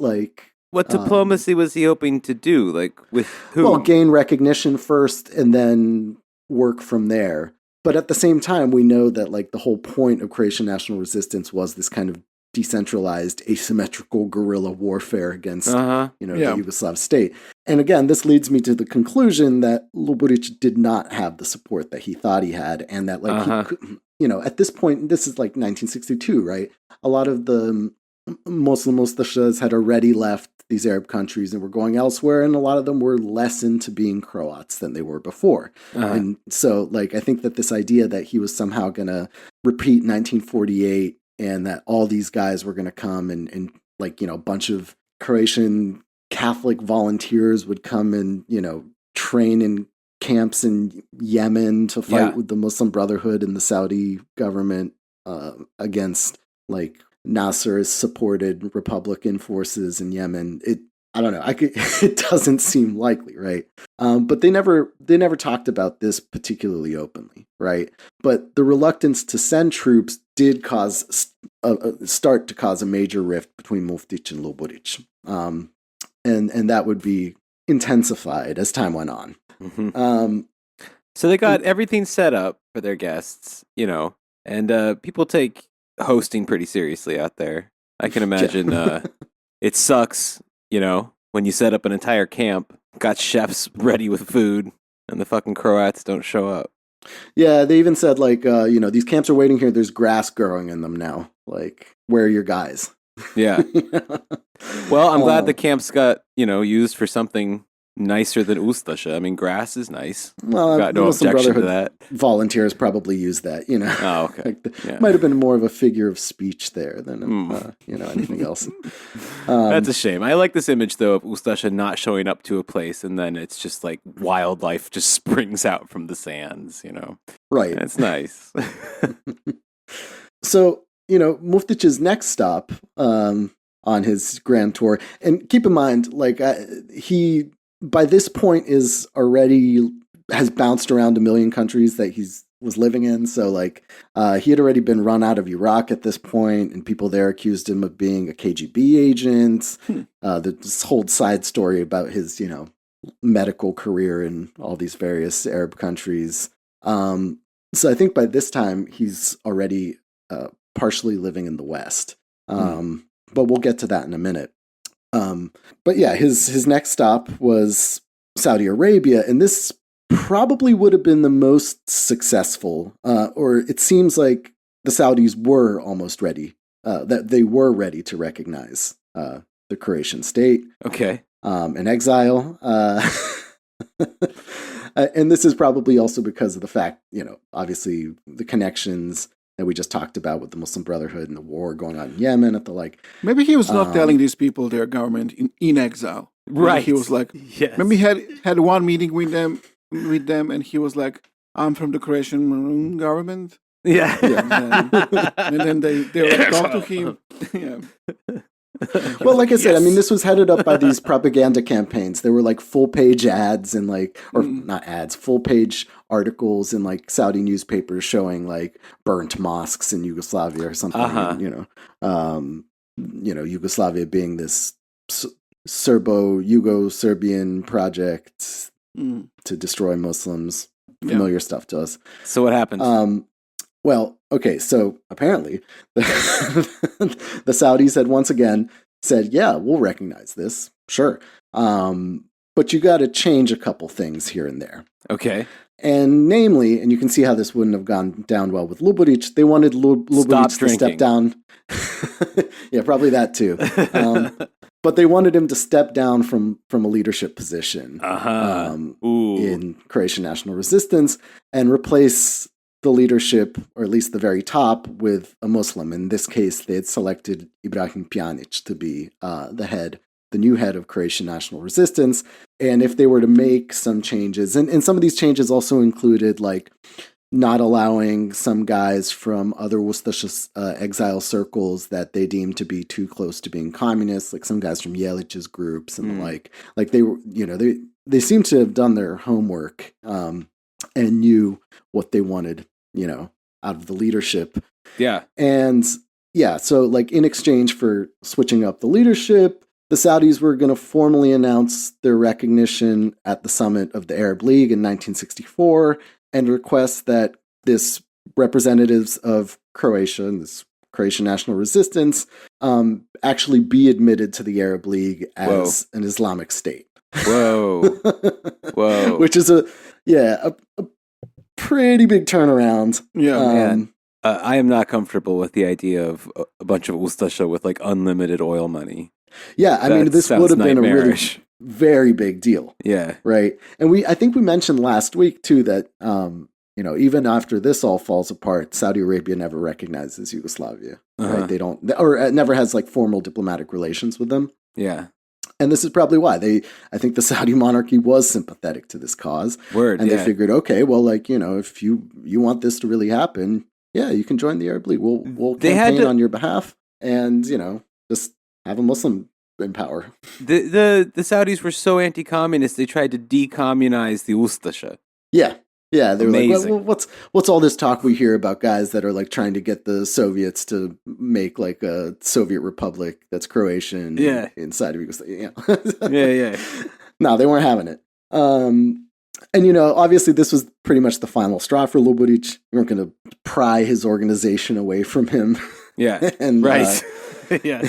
what diplomacy was he hoping to do? With who? Well, gain recognition first and then work from there. But at the same time, we know that the whole point of Croatian national resistance was this kind of decentralized, asymmetrical guerrilla warfare against, the Yugoslav state. And again, this leads me to the conclusion that Lobodić did not have the support that he thought he had, and that he could, at this point, this is 1962, right? A lot of the Muslim Ustashas had already left these Arab countries and were going elsewhere, and a lot of them were less into being Croats than they were before. And so, I think that this idea that he was somehow going to repeat 1948 and that all these guys were going to come and a bunch of Croatian Catholic volunteers would come and, train in camps in Yemen to fight with the Muslim Brotherhood and the Saudi government against Nasser's supported Republican forces in Yemen. I don't know. It doesn't seem likely, right? But they never talked about this particularly openly, right? But the reluctance to send troops did start to cause a major rift between Muftić and Lobodić, and that would be intensified as time went on. So they got everything set up for their guests, and people take hosting pretty seriously out there. I can imagine it sucks. When you set up an entire camp, got chefs ready with food, and the fucking Croats don't show up. Yeah, they even said these camps are waiting here. There's grass growing in them now. like, where are your guys? Yeah. Well, I'm glad the camps got, used for something nicer than Ustasha. I mean, grass is nice. Well, got no objection to that. Volunteers probably use that, Oh, okay. Might have been more of a figure of speech there than, anything else. That's a shame. I like this image, though, of Ustasha not showing up to a place, and then it's just like wildlife just springs out from the sands, Right. And it's nice. So, Muftić's next stop on his grand tour, and keep in mind, like, he, by this point, has bounced around a million countries that was living in. So, like, he had already been run out of Iraq at this point, and people there accused him of being a KGB agent. This whole side story about his, medical career in all these various Arab countries. So I think by this time, he's already partially living in the West. But we'll get to that in a minute. But yeah, his next stop was Saudi Arabia, and this probably would have been the most successful, or it seems like the Saudis were almost ready, that they were ready to recognize the Croatian state. Okay. In exile. And this is probably also because of the fact, obviously the connections that we just talked about with the Muslim Brotherhood and the war going on in Yemen at the like. Maybe he was not telling these people their government in exile. Right. Maybe he was like, yes. Maybe he had one meeting with them, and he was like, I'm from the Croatian government. Yeah. And then they like, talk to him. Yeah. Well, like I said, I mean, this was headed up by these propaganda campaigns. There were like full-page ads and not ads, full-page articles in like Saudi newspapers showing like burnt mosques in Yugoslavia or something. Yugoslavia being this Serbo-Yugo-Serbian project to destroy Muslims. Familiar stuff to us. So what happened? Well, okay, so apparently the Saudis had once again said, yeah, we'll recognize this, sure. But you got to change a couple things here and there. Okay. And namely, and you can see how this wouldn't have gone down well with Ljubović, they wanted Ljubović to step down. Yeah, probably that too. But they wanted him to step down from a leadership position in Croatian national resistance and replace the leadership, or at least the very top, with a Muslim. In this case, they had selected Ibrahim Pjanic to be the new head of Croatian national resistance. And if they were to make some changes, and some of these changes also included like not allowing some guys from other Ustasha exile circles that they deemed to be too close to being communists, like some guys from Jelić's groups and the like they were, they seemed to have done their homework and knew what they wanted, out of the leadership. Yeah. And yeah, so like in exchange for switching up the leadership, the Saudis were going to formally announce their recognition at the summit of the Arab League in 1964 and request that this representatives of Croatia and this Croatian national resistance actually be admitted to the Arab League as an Islamic state. Whoa. Which is a pretty big turnaround. Yeah, man. I am not comfortable with the idea of a bunch of Ustasha with like unlimited oil money. Yeah, I mean, this would have been a really very big deal. Yeah. Right. And I think we mentioned last week too that, even after this all falls apart, Saudi Arabia never recognizes Yugoslavia. Right. They don't, or never has like formal diplomatic relations with them. Yeah. And this is probably why I think the Saudi monarchy was sympathetic to this cause. And they figured, okay, well, like, if you want this to really happen, yeah, you can join the Arab League. We'll campaign on your behalf and, just have a Muslim in power. The Saudis were so anti-communist, they tried to decommunize the Ustasha. Yeah. Yeah, they were amazing. Like, well, what's all this talk we hear about guys that are like trying to get the Soviets to make like a Soviet republic that's Croatian inside of Yugoslavia? Yeah. No, they weren't having it. And obviously this was pretty much the final straw for Ljubović. You weren't going to pry his organization away from him. Yeah, and right. Yeah,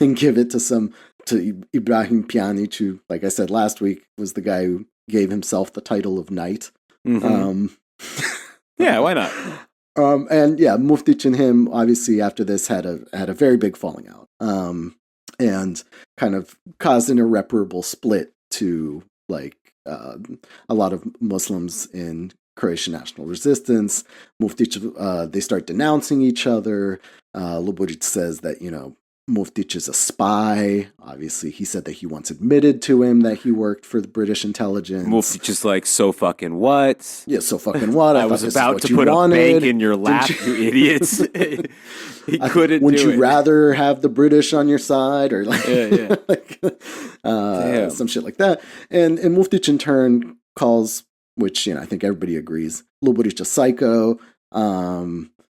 and give it to Ibrahim Pjanic, who, like I said last week, was the guy who gave himself the title of knight. Mm-hmm. Yeah, why not? And yeah, Muftić and him obviously after this had a very big falling out, and kind of caused an irreparable split to like a lot of Muslims in Croatian national resistance. Muftić, they start denouncing each other. Ljubović says that, Muftić is a spy. Obviously, he said that he once admitted to him that he worked for the British intelligence. Muftić is like, so fucking what? Yeah, so fucking what? I was about to put a bank in your lap, you idiots. He couldn't Wouldn't do you it. rather have the British on your side? Or like, Yeah. some shit like that. And Muftić in turn calls, which, I think everybody agrees, Ljubović a psycho,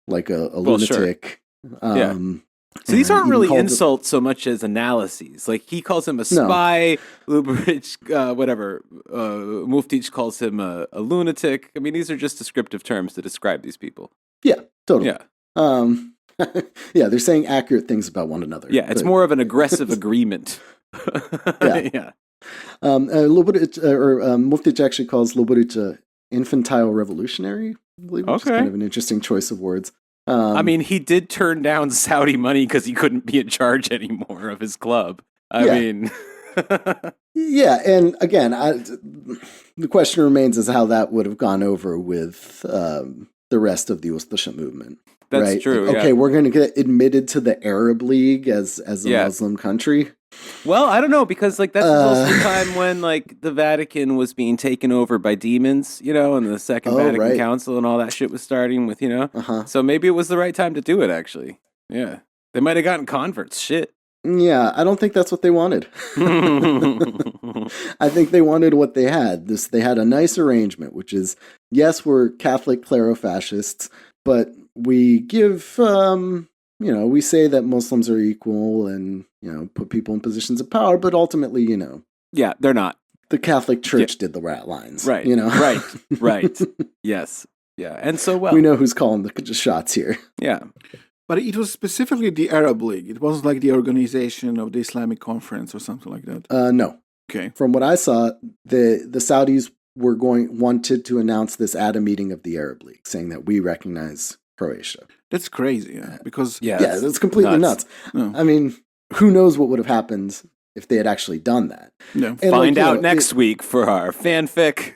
like a lunatic. Sure. So these aren't really insults so much as analyses. Like he calls him a spy, Ljubović, Muftić calls him a lunatic. I mean, these are just descriptive terms to describe these people. Yeah, totally. Yeah. Yeah, they're saying accurate things about one another. Yeah, it's more of an aggressive agreement. Yeah. Muftić actually calls Ljubović a infantile revolutionary, I believe, which is kind of an interesting choice of words. I mean, he did turn down Saudi money because he couldn't be in charge anymore of his club. I mean... Yeah, and again, the question remains is how that would have gone over with the rest of the Ustasha movement. That's right? true. Like, okay, we're going to get admitted to the Arab League as a Muslim country. Well, I don't know, because like that's also the time when like the Vatican was being taken over by demons, and the Second Vatican Council and all that shit was starting with, So maybe it was the right time to do it. Actually, yeah, they might have gotten converts. Shit. Yeah, I don't think that's what they wanted. I think they wanted what they had. They had a nice arrangement, which is, yes, we're Catholic clerofascists, but we give, we say that Muslims are equal and, put people in positions of power, but ultimately, Yeah, they're not. The Catholic Church did the rat lines. Right. Right. Yes. Yeah. And so, we know who's calling the shots here. Yeah. But it was specifically the Arab League. It wasn't like the organization of the Islamic Conference or something like that. No. Okay. From what I saw, the Saudis wanted to announce this at a meeting of the Arab League, saying that we recognize Croatia. That's crazy, because that's completely nuts. No. I mean, who knows what would have happened if they had actually done that? No. Find out next week for our fanfic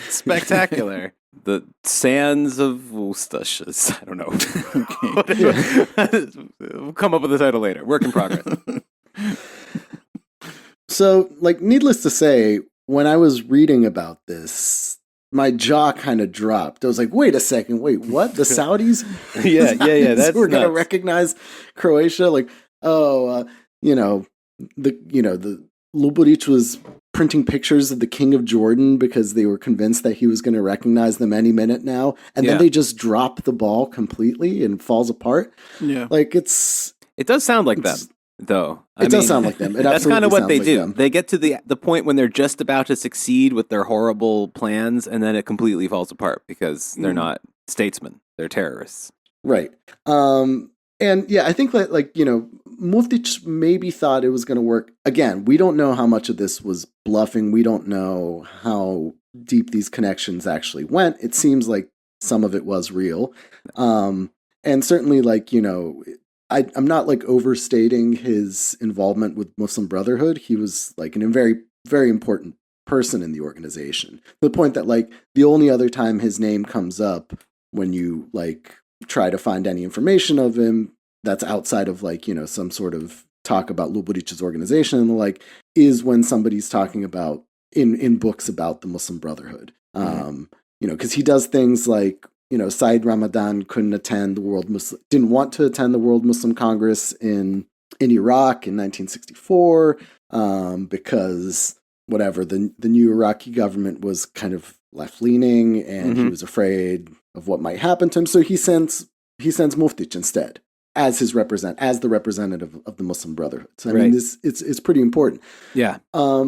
spectacular. The Sands of Ustasha. I don't know. We'll come up with the title later. Work in progress. So, needless to say, when I was reading about this, my jaw kind of dropped. I was like, wait a second. Wait, what? The Saudis? Yeah. We're going to recognize Croatia? The Ljubović was printing pictures of the King of Jordan because they were convinced that he was going to recognize them any minute now. And then they just drop the ball completely and falls apart. Yeah. It does sound like them, though. It does sound like them. That's kind of what they do. They get to the point when they're just about to succeed with their horrible plans, and then it completely falls apart because they're not statesmen. They're terrorists. Right. And yeah, I think that Muftić maybe thought it was going to work. Again, we don't know how much of this was bluffing. We don't know how deep these connections actually went. It seems like some of it was real. And certainly I'm not overstating his involvement with Muslim Brotherhood. He was a very, very important person in the organization. To the point that the only other time his name comes up when you try to find any information of him that's outside of some sort of talk about Ljubovic's organization and the like is when somebody's talking about in books about the Muslim Brotherhood. Because he does things like, Said Ramadan didn't want to attend the World Muslim Congress in Iraq in 1964 because the new Iraqi government was kind of left-leaning and he was afraid of what might happen to him. So he sends Muftić instead as the representative of the Muslim Brotherhood. So I mean, it's pretty important. Yeah. But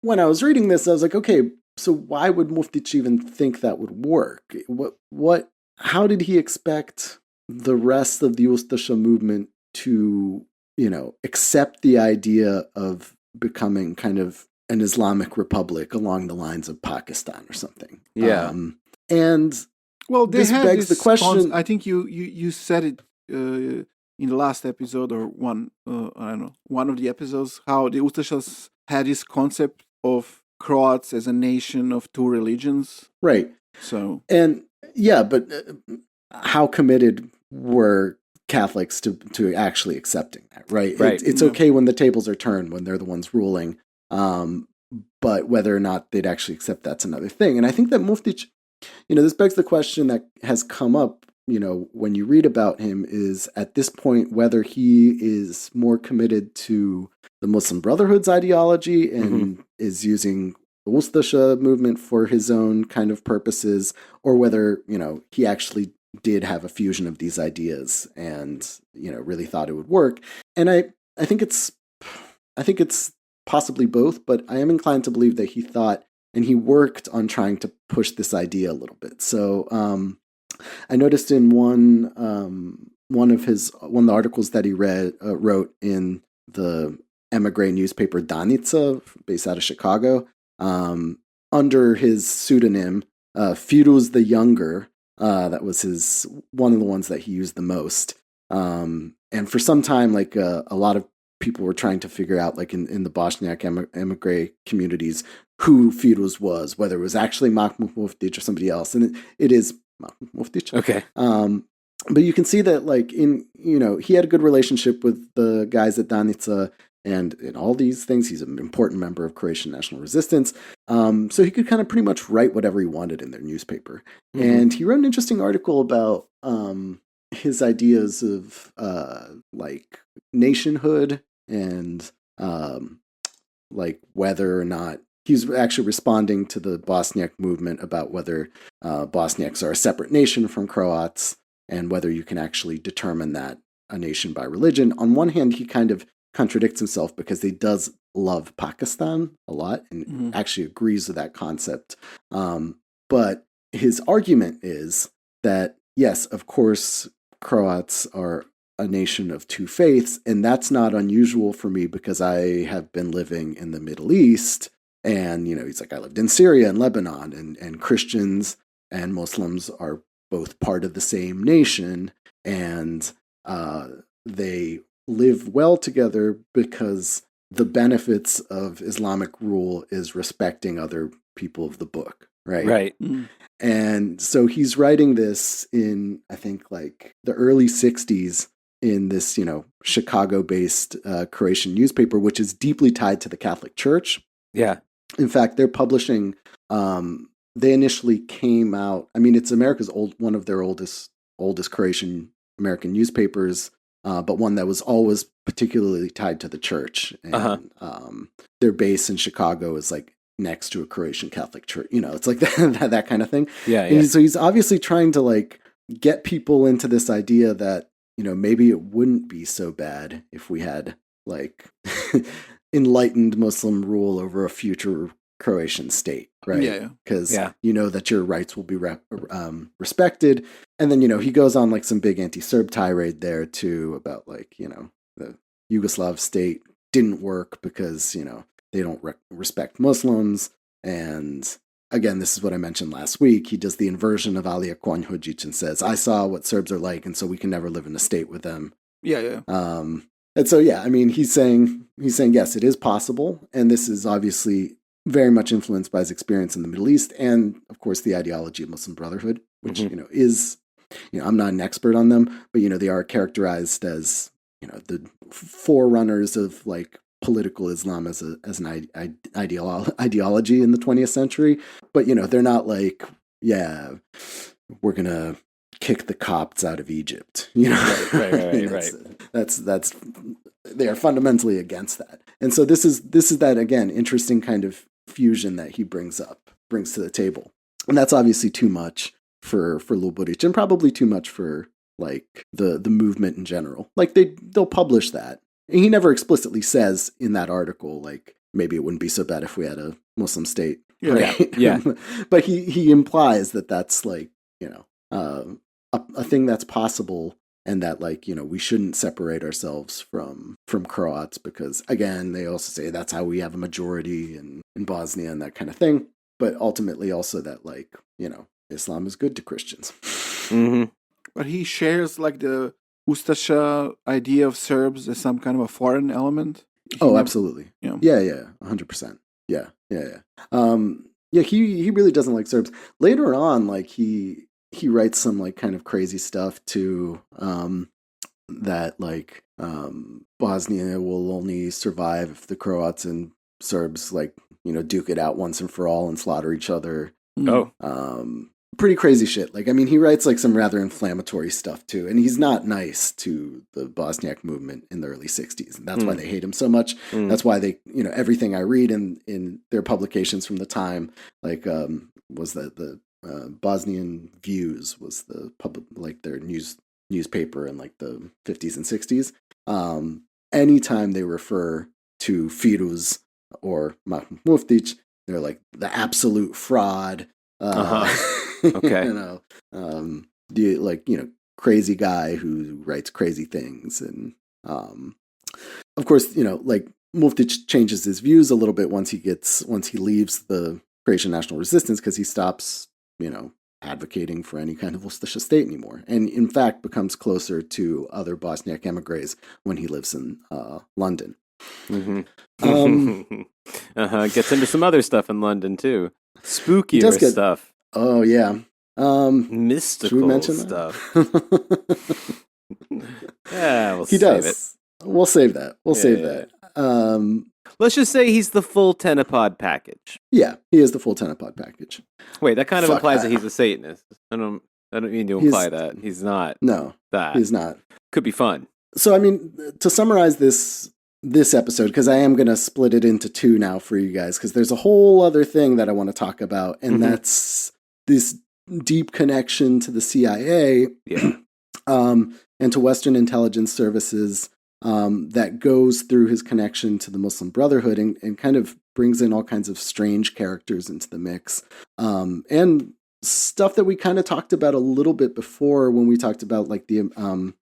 when I was reading this, I was like, okay, so why would Muftić even think that would work? How did he expect the rest of the Ustasha movement to, accept the idea of becoming kind of an Islamic republic along the lines of Pakistan or something? Yeah. And Well, this begs the question. I think you said it in the last episode or one I don't know, one of the episodes, how the Ustashas had this concept of Croats as a nation of two religions. Right. So and yeah, but how committed were Catholics to actually accepting that? Right. It's okay when the tables are turned, when they're the ones ruling. But whether or not they'd actually accept that's another thing. And I think that Muftić, this begs the question that has come up, when you read about him, is at this point whether he is more committed to the Muslim Brotherhood's ideology and is using the Ustasha movement for his own kind of purposes, or whether, he actually did have a fusion of these ideas and, really thought it would work. And I think it's possibly both, but I am inclined to believe that he thought and he worked on trying to push this idea a little bit. So I noticed in one of the articles that he wrote in the emigre newspaper Danica, based out of Chicago, under his pseudonym Firuz the Younger. That was one of the ones that he used the most. And for some time, like a lot of people were trying to figure out, like in the Bosniak emigre communities, who Firuz was, whether it was actually Mahmut Muftić or somebody else. And it is Mahmut Muftić. Okay. But you can see that, like, he had a good relationship with the guys at Danica, and in all these things, he's an important member of Croatian national resistance. So he could kind of pretty much write whatever he wanted in their newspaper. And he wrote an interesting article about his ideas of like nationhood and like whether or not he's actually responding to the Bosniak movement about whether Bosniaks are a separate nation from Croats and whether you can actually determine that a nation by religion. On one hand, he kind of contradicts himself because he does love Pakistan a lot and actually agrees with that concept. But his argument is that, yes, of course, Croats are a nation of two faiths, and that's not unusual for me because I have been living in the Middle East. And, he's like, I lived in Syria and Lebanon, and Christians and Muslims are both part of the same nation, and they live well together because the benefits of Islamic rule is respecting other people of the book, right? Right. And so he's writing this in, I think, like the early 60s in this, Chicago-based Croatian newspaper, which is deeply tied to the Catholic Church. Yeah. In fact, they're publishing, they initially came out, I mean, it's America's one of their oldest Croatian American newspapers, but one that was always particularly tied to the church. And their base in Chicago is like next to a Croatian Catholic church. It's like that kind of thing. Yeah. So he's obviously trying to like get people into this idea that, maybe it wouldn't be so bad if we had like enlightened Muslim rule over a future Croatian state, right? Yeah. Because that your rights will be respected. And then, he goes on like some big anti-Serb tirade there too about like, the Yugoslav state didn't work because, they don't respect Muslims. And again, this is what I mentioned last week. He does the inversion of Alija Konjović and says, I saw what Serbs are like, and so we can never live in a state with them. Yeah. And so, I mean, he's saying, yes, it is possible. And this is obviously very much influenced by his experience in the Middle East and, of course, the ideology of Muslim Brotherhood, which, is, I'm not an expert on them, but, they are characterized as, the forerunners of like political Islam as an ideology in the 20th century. But, they're not like, we're going to kick the Copts out of Egypt, Right. That's they are fundamentally against that. And so this is that, again, interesting kind of fusion that he brings to the table. And that's obviously too much for Ljubović and probably too much for like the movement in general. Like they'll publish that. And he never explicitly says in that article, like, maybe it wouldn't be so bad if we had a Muslim state. Right? Yeah. But he implies that that's like, a thing that's possible, and that like, we shouldn't separate ourselves from Croats because, again, they also say that's how we have a majority in Bosnia and that kind of thing. But ultimately also that like, Islam is good to Christians. Mm-hmm. But he shares like the Ustasha idea of Serbs as some kind of a foreign element. Absolutely. Yeah, 100%. Yeah. He really doesn't like Serbs. Later on, like he writes some like kind of crazy stuff too. That like Bosnia will only survive if the Croats and Serbs like duke it out once and for all and slaughter each other. Oh. Pretty crazy shit. Like, I mean, he writes like some rather inflammatory stuff too, and he's not nice to the Bosniak movement in the early 60s, and that's why they hate him so much. That's why they, everything I read in their publications from the time, like, was that the Bosnian Views was the public, like their newspaper in like the 50s and 60s. Anytime they refer to Firuz or Mahmut Muftić, they're like the absolute fraud. Okay. The crazy guy who writes crazy things, and of course, like Muftić changes his views a little bit once he leaves the Croatian National Resistance, because he stops, advocating for any kind of Ustasha state anymore, and in fact becomes closer to other Bosniak emigres when he lives in London. Mm-hmm. Gets into some other stuff in London too. Spookier stuff. Oh yeah. Mystical stuff. Yeah, he does. It. We'll save that. We'll save that. Let's just say he's the full tenepod package. Yeah, he is the full tenepod package. Wait, that kind of implies that he's a Satanist. I don't mean to imply that. He's not. No, that. He's not. Could be fun. So, I mean, to summarize this episode, because I am going to split it into two now for you guys, because there's a whole other thing that I want to talk about, and that's this deep connection to the CIA and to Western intelligence services that goes through his connection to the Muslim Brotherhood, and kind of brings in all kinds of strange characters into the mix, and stuff that we kind of talked about a little bit before when we talked about like the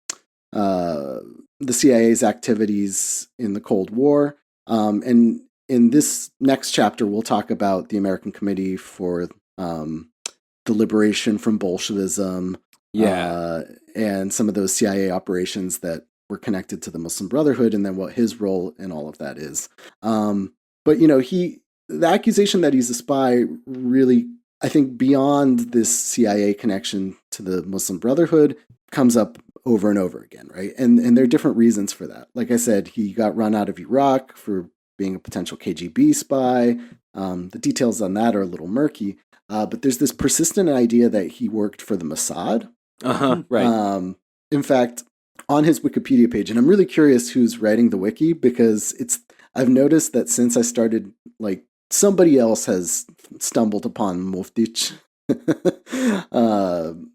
CIA's activities in the Cold War. And in this next chapter, we'll talk about the American Committee for the Liberation from Bolshevism, and some of those CIA operations that were connected to the Muslim Brotherhood, and then what his role in all of that is. But the accusation that he's a spy really, I think, beyond this CIA connection to the Muslim Brotherhood, comes up over and over again, right? And there are different reasons for that. Like I said, he got run out of Iraq for being a potential KGB spy. The details on that are a little murky. But there's this persistent idea that he worked for the Mossad. Right. In fact, on his Wikipedia page, and I'm really curious who's writing the wiki, because I've noticed that since I started, like, somebody else has stumbled upon Muftić,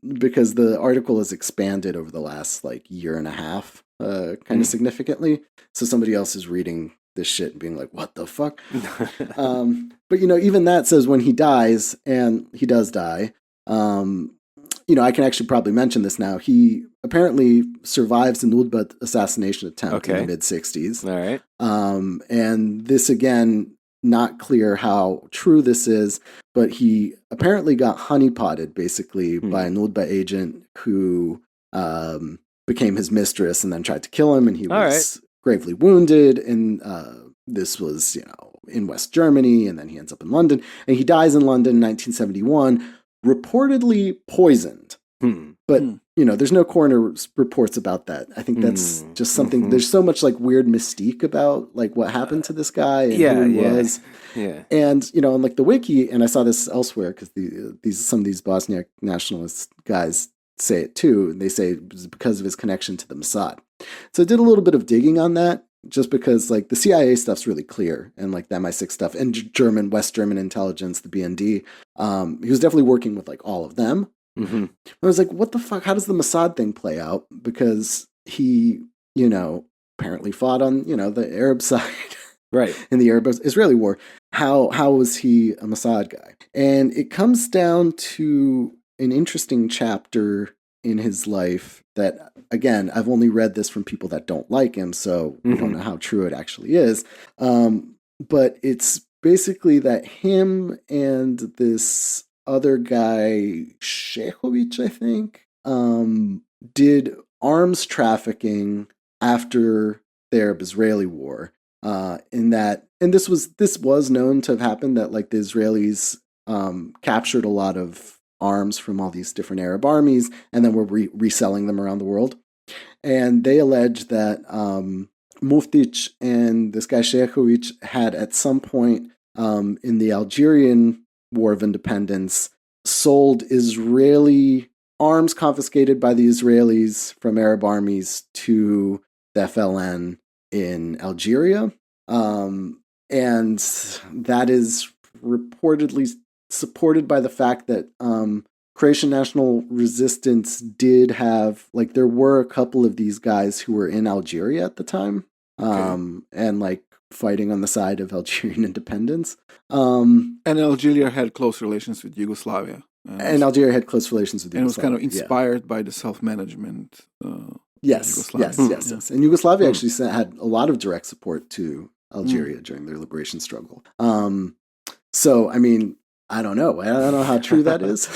because the article has expanded over the last like year and a half, kind of significantly. So somebody else is reading this shit and being like, what the fuck? But even that says when he dies, and he does die, I can actually probably mention this now. He apparently survives an Udbat assassination attempt in the mid-60s. All right. And this, again, not clear how true this is, but he apparently got honeypotted, basically, by an Udbat agent who became his mistress and then tried to kill him, and he was gravely wounded. And this was, in West Germany, and then he ends up in London. And he dies in London in 1971, reportedly poisoned. But, there's no coroner reports about that. I think that's just something, there's so much like weird mystique about like what happened to this guy and who he was. Yeah. And, on like the wiki, and I saw this elsewhere because some of these Bosniak nationalist guys say it too. And they say it was because of his connection to the Mossad. So I did a little bit of digging on that, just because like the CIA stuff's really clear, and like the MI6 stuff and West German intelligence, the BND. He was definitely working with like all of them. I was like, what the fuck? How does the Mossad thing play out? Because he, apparently fought on, the Arab side, right, in the Arab-Israeli war. How was he a Mossad guy? And it comes down to an interesting chapter in his life that, again, I've only read this from people that don't like him, so we don't know how true it actually is. But it's basically that him and this other guy, Shehovic, I think, did arms trafficking after the Arab-Israeli war. In that, and this was known to have happened, that like the Israelis captured a lot of arms from all these different Arab armies and then were reselling them around the world. And they allege that Muftić and this guy Shehovic had at some point in the Algerian War of Independence sold Israeli arms confiscated by the Israelis from Arab armies to the FLN in Algeria. And that is reportedly supported by the fact that Croatian national resistance did have, like, there were a couple of these guys who were in Algeria at the time, and like fighting on the side of Algerian independence. And Algeria had close relations with Yugoslavia. And Algeria had close relations with Yugoslavia. And it was kind of inspired by the self-management. Yes. And Yugoslavia actually had a lot of direct support to Algeria during their liberation struggle. So, I mean, I don't know. I don't know how true that is.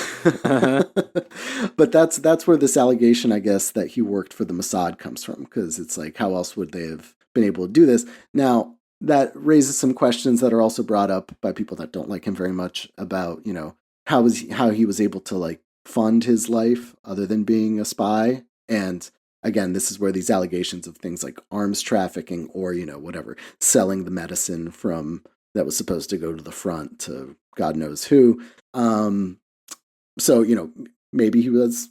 But that's where this allegation, I guess, that he worked for the Mossad comes from, because it's like, how else would they have been able to do this? Now, that raises some questions that are also brought up by people that don't like him very much about, you know, how he was able to like fund his life other than being a spy. And again, this is where these allegations of things like arms trafficking or, you know, whatever, selling the medicine from that was supposed to go to the front to God knows who. So, you know, maybe he was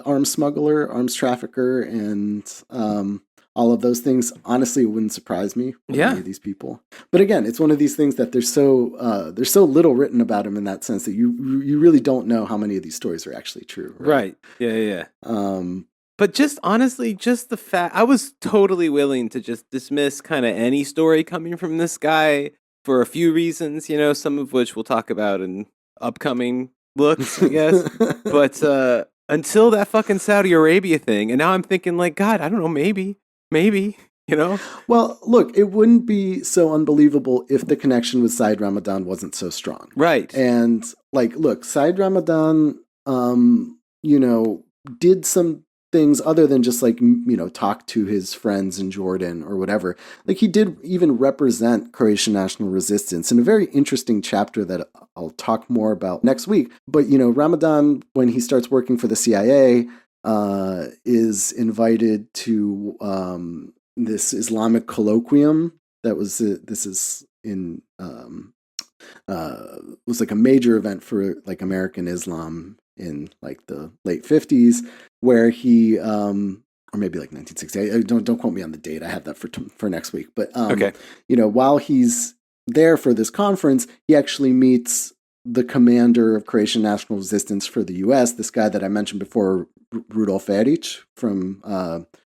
arms smuggler, arms trafficker, and all of those things. Honestly, it wouldn't surprise me with any of these people. But again, it's one of these things that there's so little written about him in that sense that you really don't know how many of these stories are actually true. Right. Yeah. But just honestly, just the fact, I was totally willing to just dismiss kind of any story coming from this guy for a few reasons, you know, some of which we'll talk about in upcoming looks, I guess. But until that fucking Saudi Arabia thing, and now I'm thinking like, God, I don't know, maybe, you know? Well, look, it wouldn't be so unbelievable if the connection with Said Ramadan wasn't so strong. Right. And like, look, Said Ramadan, you know, did some things other than just like, you know, talk to his friends in Jordan or whatever. Like, he did even represent Croatian national resistance in a very interesting chapter that I'll talk more about next week. But, you know, Ramadan, when he starts working for the CIA, is invited to this Islamic colloquium that was this is in was like a major event for like American Islam in like the late 50s, where he or maybe like 1960. Don't quote me on the date. I have that for next week. But you know, while he's there for this conference, he actually meets the commander of Croatian national resistance for the U.S., this guy that I mentioned before, Rudolf Eric from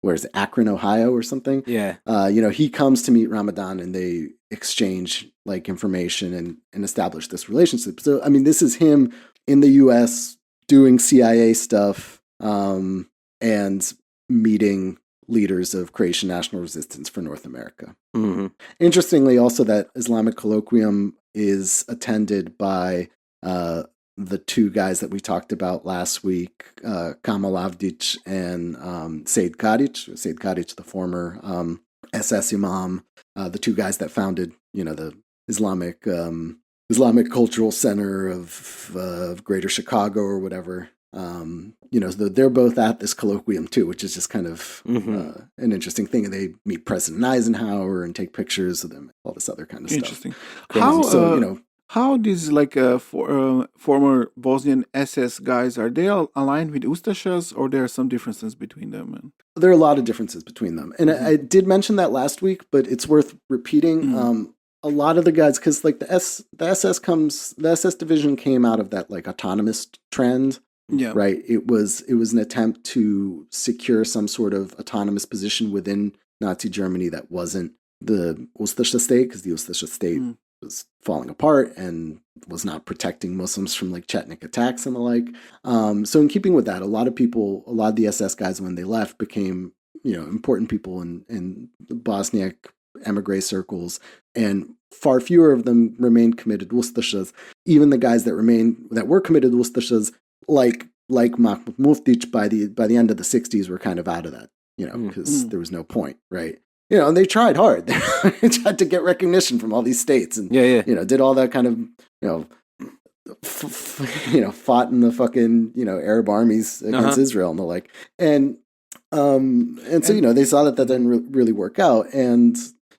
where is it, Akron, Ohio, or something. Yeah. You know, he comes to meet Ramadan, and they exchange like information and establish this relationship. So, I mean, this is him in the U.S. doing CIA stuff and meeting leaders of Croatian national resistance for North America. Mm-hmm. Interestingly, also, that Islamic colloquium is attended by the two guys that we talked about last week, Kamal Avdic and Sejd Kadic. Sejd Kadic, the former SS imam, the two guys that founded, you know, the Islamic Cultural Center of Greater Chicago or whatever. You know, they're both at this colloquium too, which is just kind of an interesting thing. And they meet President Eisenhower and take pictures of them, all this other kind of stuff. Interesting. How these like former Bosnian SS guys, are they all aligned with Ustashas, or there are some differences between them? There are a lot of differences between them, and I did mention that last week, but it's worth repeating. A lot of the guys, because like the SS division came out of that like autonomous trend. Yeah. Right. It was an attempt to secure some sort of autonomous position within Nazi Germany that wasn't the Ustasha state, because the Ustasha state was falling apart and was not protecting Muslims from like Chetnik attacks and the like. So in keeping with that, a lot of the SS guys, when they left, became, you know, important people in the Bosniak emigre circles, and far fewer of them remained committed Ustashas. Even the guys that were committed Ustashas, like Mahmut Muftić, by the end of the 60s, were kind of out of that, because there was no point, right? And they tried hard. They tried to get recognition from all these states, and did all that kind of, fought in the fucking Arab armies against Israel and the like, and so they saw that didn't really work out, and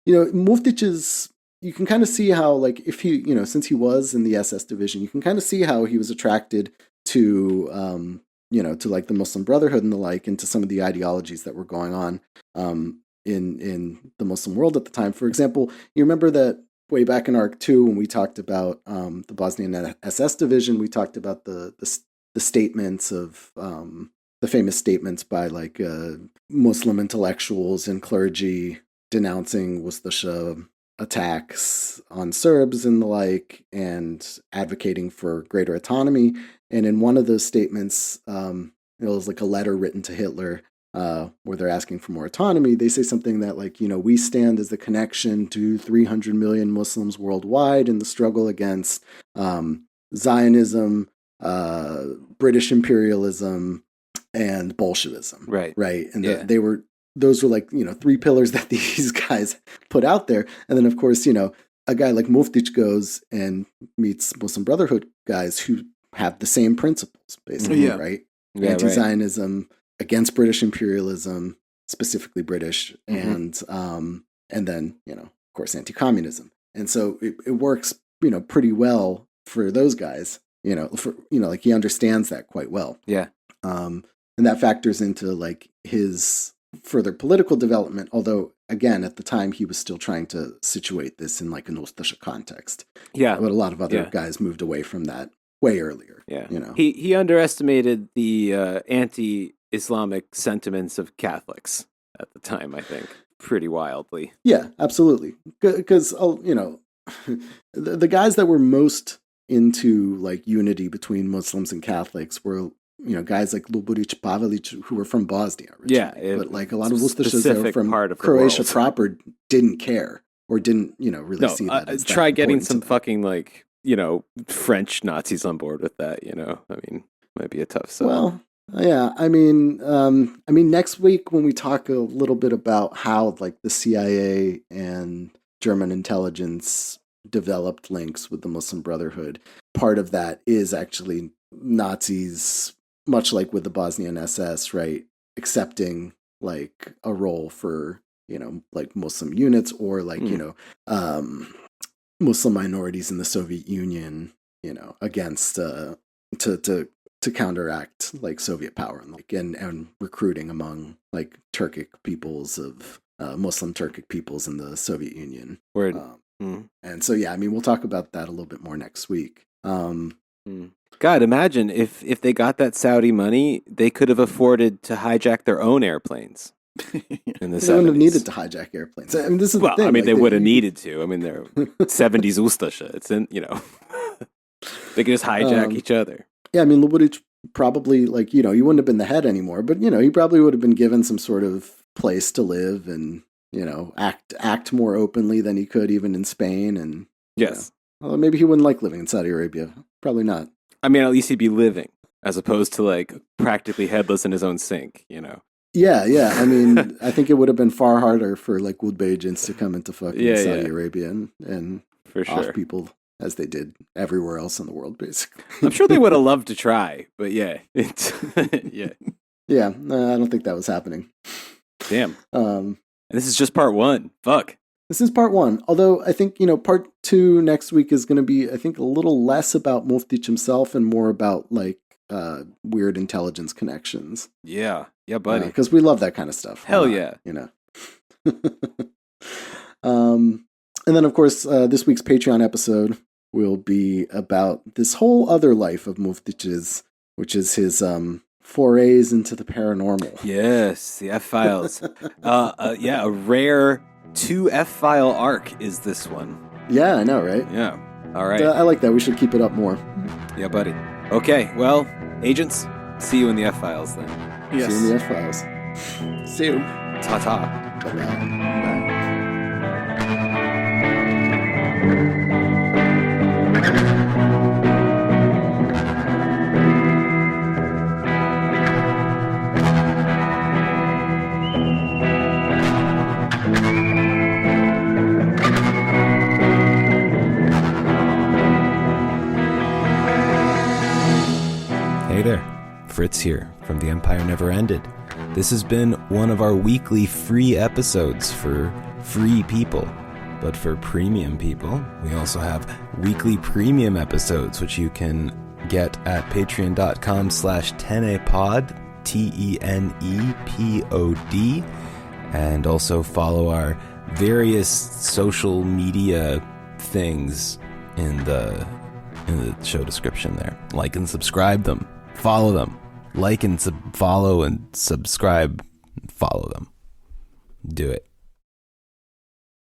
Muftić is, you can kind of see how, like, if he since he was in the SS division, you can kind of see how he was attracted to to like the Muslim Brotherhood and the like, and to some of the ideologies that were going on in the Muslim world at the time. For example, you remember that way back in Arc 2 when we talked about the Bosnian SS division, we talked about the statements of the famous statements by like Muslim intellectuals and clergy denouncing Ustasha attacks on Serbs and the like, and advocating for greater autonomy. And in one of those statements, it was like a letter written to Hitler, where they're asking for more autonomy. They say something that, like, we stand as the connection to 300 million Muslims worldwide in the struggle against Zionism, British imperialism, and Bolshevism. Right. And those were like, three pillars that these guys put out there. And then, of course, a guy like Muftić goes and meets Muslim Brotherhood guys who have the same principles, basically, right? Yeah, anti-Zionism, against British imperialism, specifically British, and then, of course, anti-communism. And so it works, pretty well for those guys, like he understands that quite well. Yeah. And that factors into like his further political development, although again, at the time he was still trying to situate this in like an Ustasha context. Yeah. But a lot of other guys moved away from that way earlier. Yeah. He underestimated the anti-Islamic sentiments of Catholics at the time, I think, pretty wildly. Yeah, absolutely. Because, the guys that were most into like unity between Muslims and Catholics were, guys like Luburić, Pavelić, who were from Bosnia originally. Yeah, but like a lot of Ustashas that were from Croatia proper didn't care, or didn't, really see that. Try getting some fucking like, French Nazis on board with that, I mean, might be a tough sell. Well, yeah, I mean, next week when we talk a little bit about how like the CIA and German intelligence developed links with the Muslim Brotherhood, part of that is actually Nazis, much like with the Bosnian SS, right, accepting like a role for, like Muslim units, or like, Muslim minorities in the Soviet Union, against to counteract like Soviet power, and like and recruiting among like Turkic peoples of Muslim Turkic peoples in the Soviet Union. And so we'll talk about that a little bit more next week. God, imagine if they got that Saudi money, they could have afforded to hijack their own airplanes. In the 70s. They wouldn't have needed to hijack airplanes. I mean, this is the thing. I mean, like, they would have needed to. I mean, they're 70s Ustasha. It's in, they could just hijack each other. Yeah, I mean, Luburić probably, like, he wouldn't have been the head anymore, but, he probably would have been given some sort of place to live and, act more openly than he could even in Spain. And yes. Although maybe he wouldn't like living in Saudi Arabia. Probably not. I mean, at least he'd be living, as opposed to, like, practically headless in his own sink, Yeah. I mean, I think it would have been far harder for like Woodbay agents to come into fucking Saudi Arabia and for sure off people as they did everywhere else in the world, basically. I'm sure they would have loved to try, but yeah, it's yeah. I don't think that was happening. Damn. And this is just part 1. Fuck. This is part 1. Although I think part 2 next week is going to be, I think, a little less about Muftić himself and more about like weird intelligence connections. Yeah, buddy. Because we love that kind of stuff. Hell yeah. And then, of course, this week's Patreon episode will be about this whole other life of Muftić's, which is his forays into the paranormal. Yes, the F-Files. A rare 2 F-File arc is this one. Yeah, I know, right? Yeah. All right. I like that. We should keep it up more. Yeah, buddy. Okay, well, agents, see you in the F-Files then. Yes. See you in the F-Files. See you. Ta-ta. Bye-bye. Bye. Fritz here from The Empire Never Ended. This has been one of our weekly free episodes for free people. But for premium people, we also have weekly premium episodes, which you can get at patreon.com/tenepod, TENEPOD, and also follow our various social media things in the show description there. Like and subscribe them. Follow them. Like and follow and subscribe. Follow them. Do it.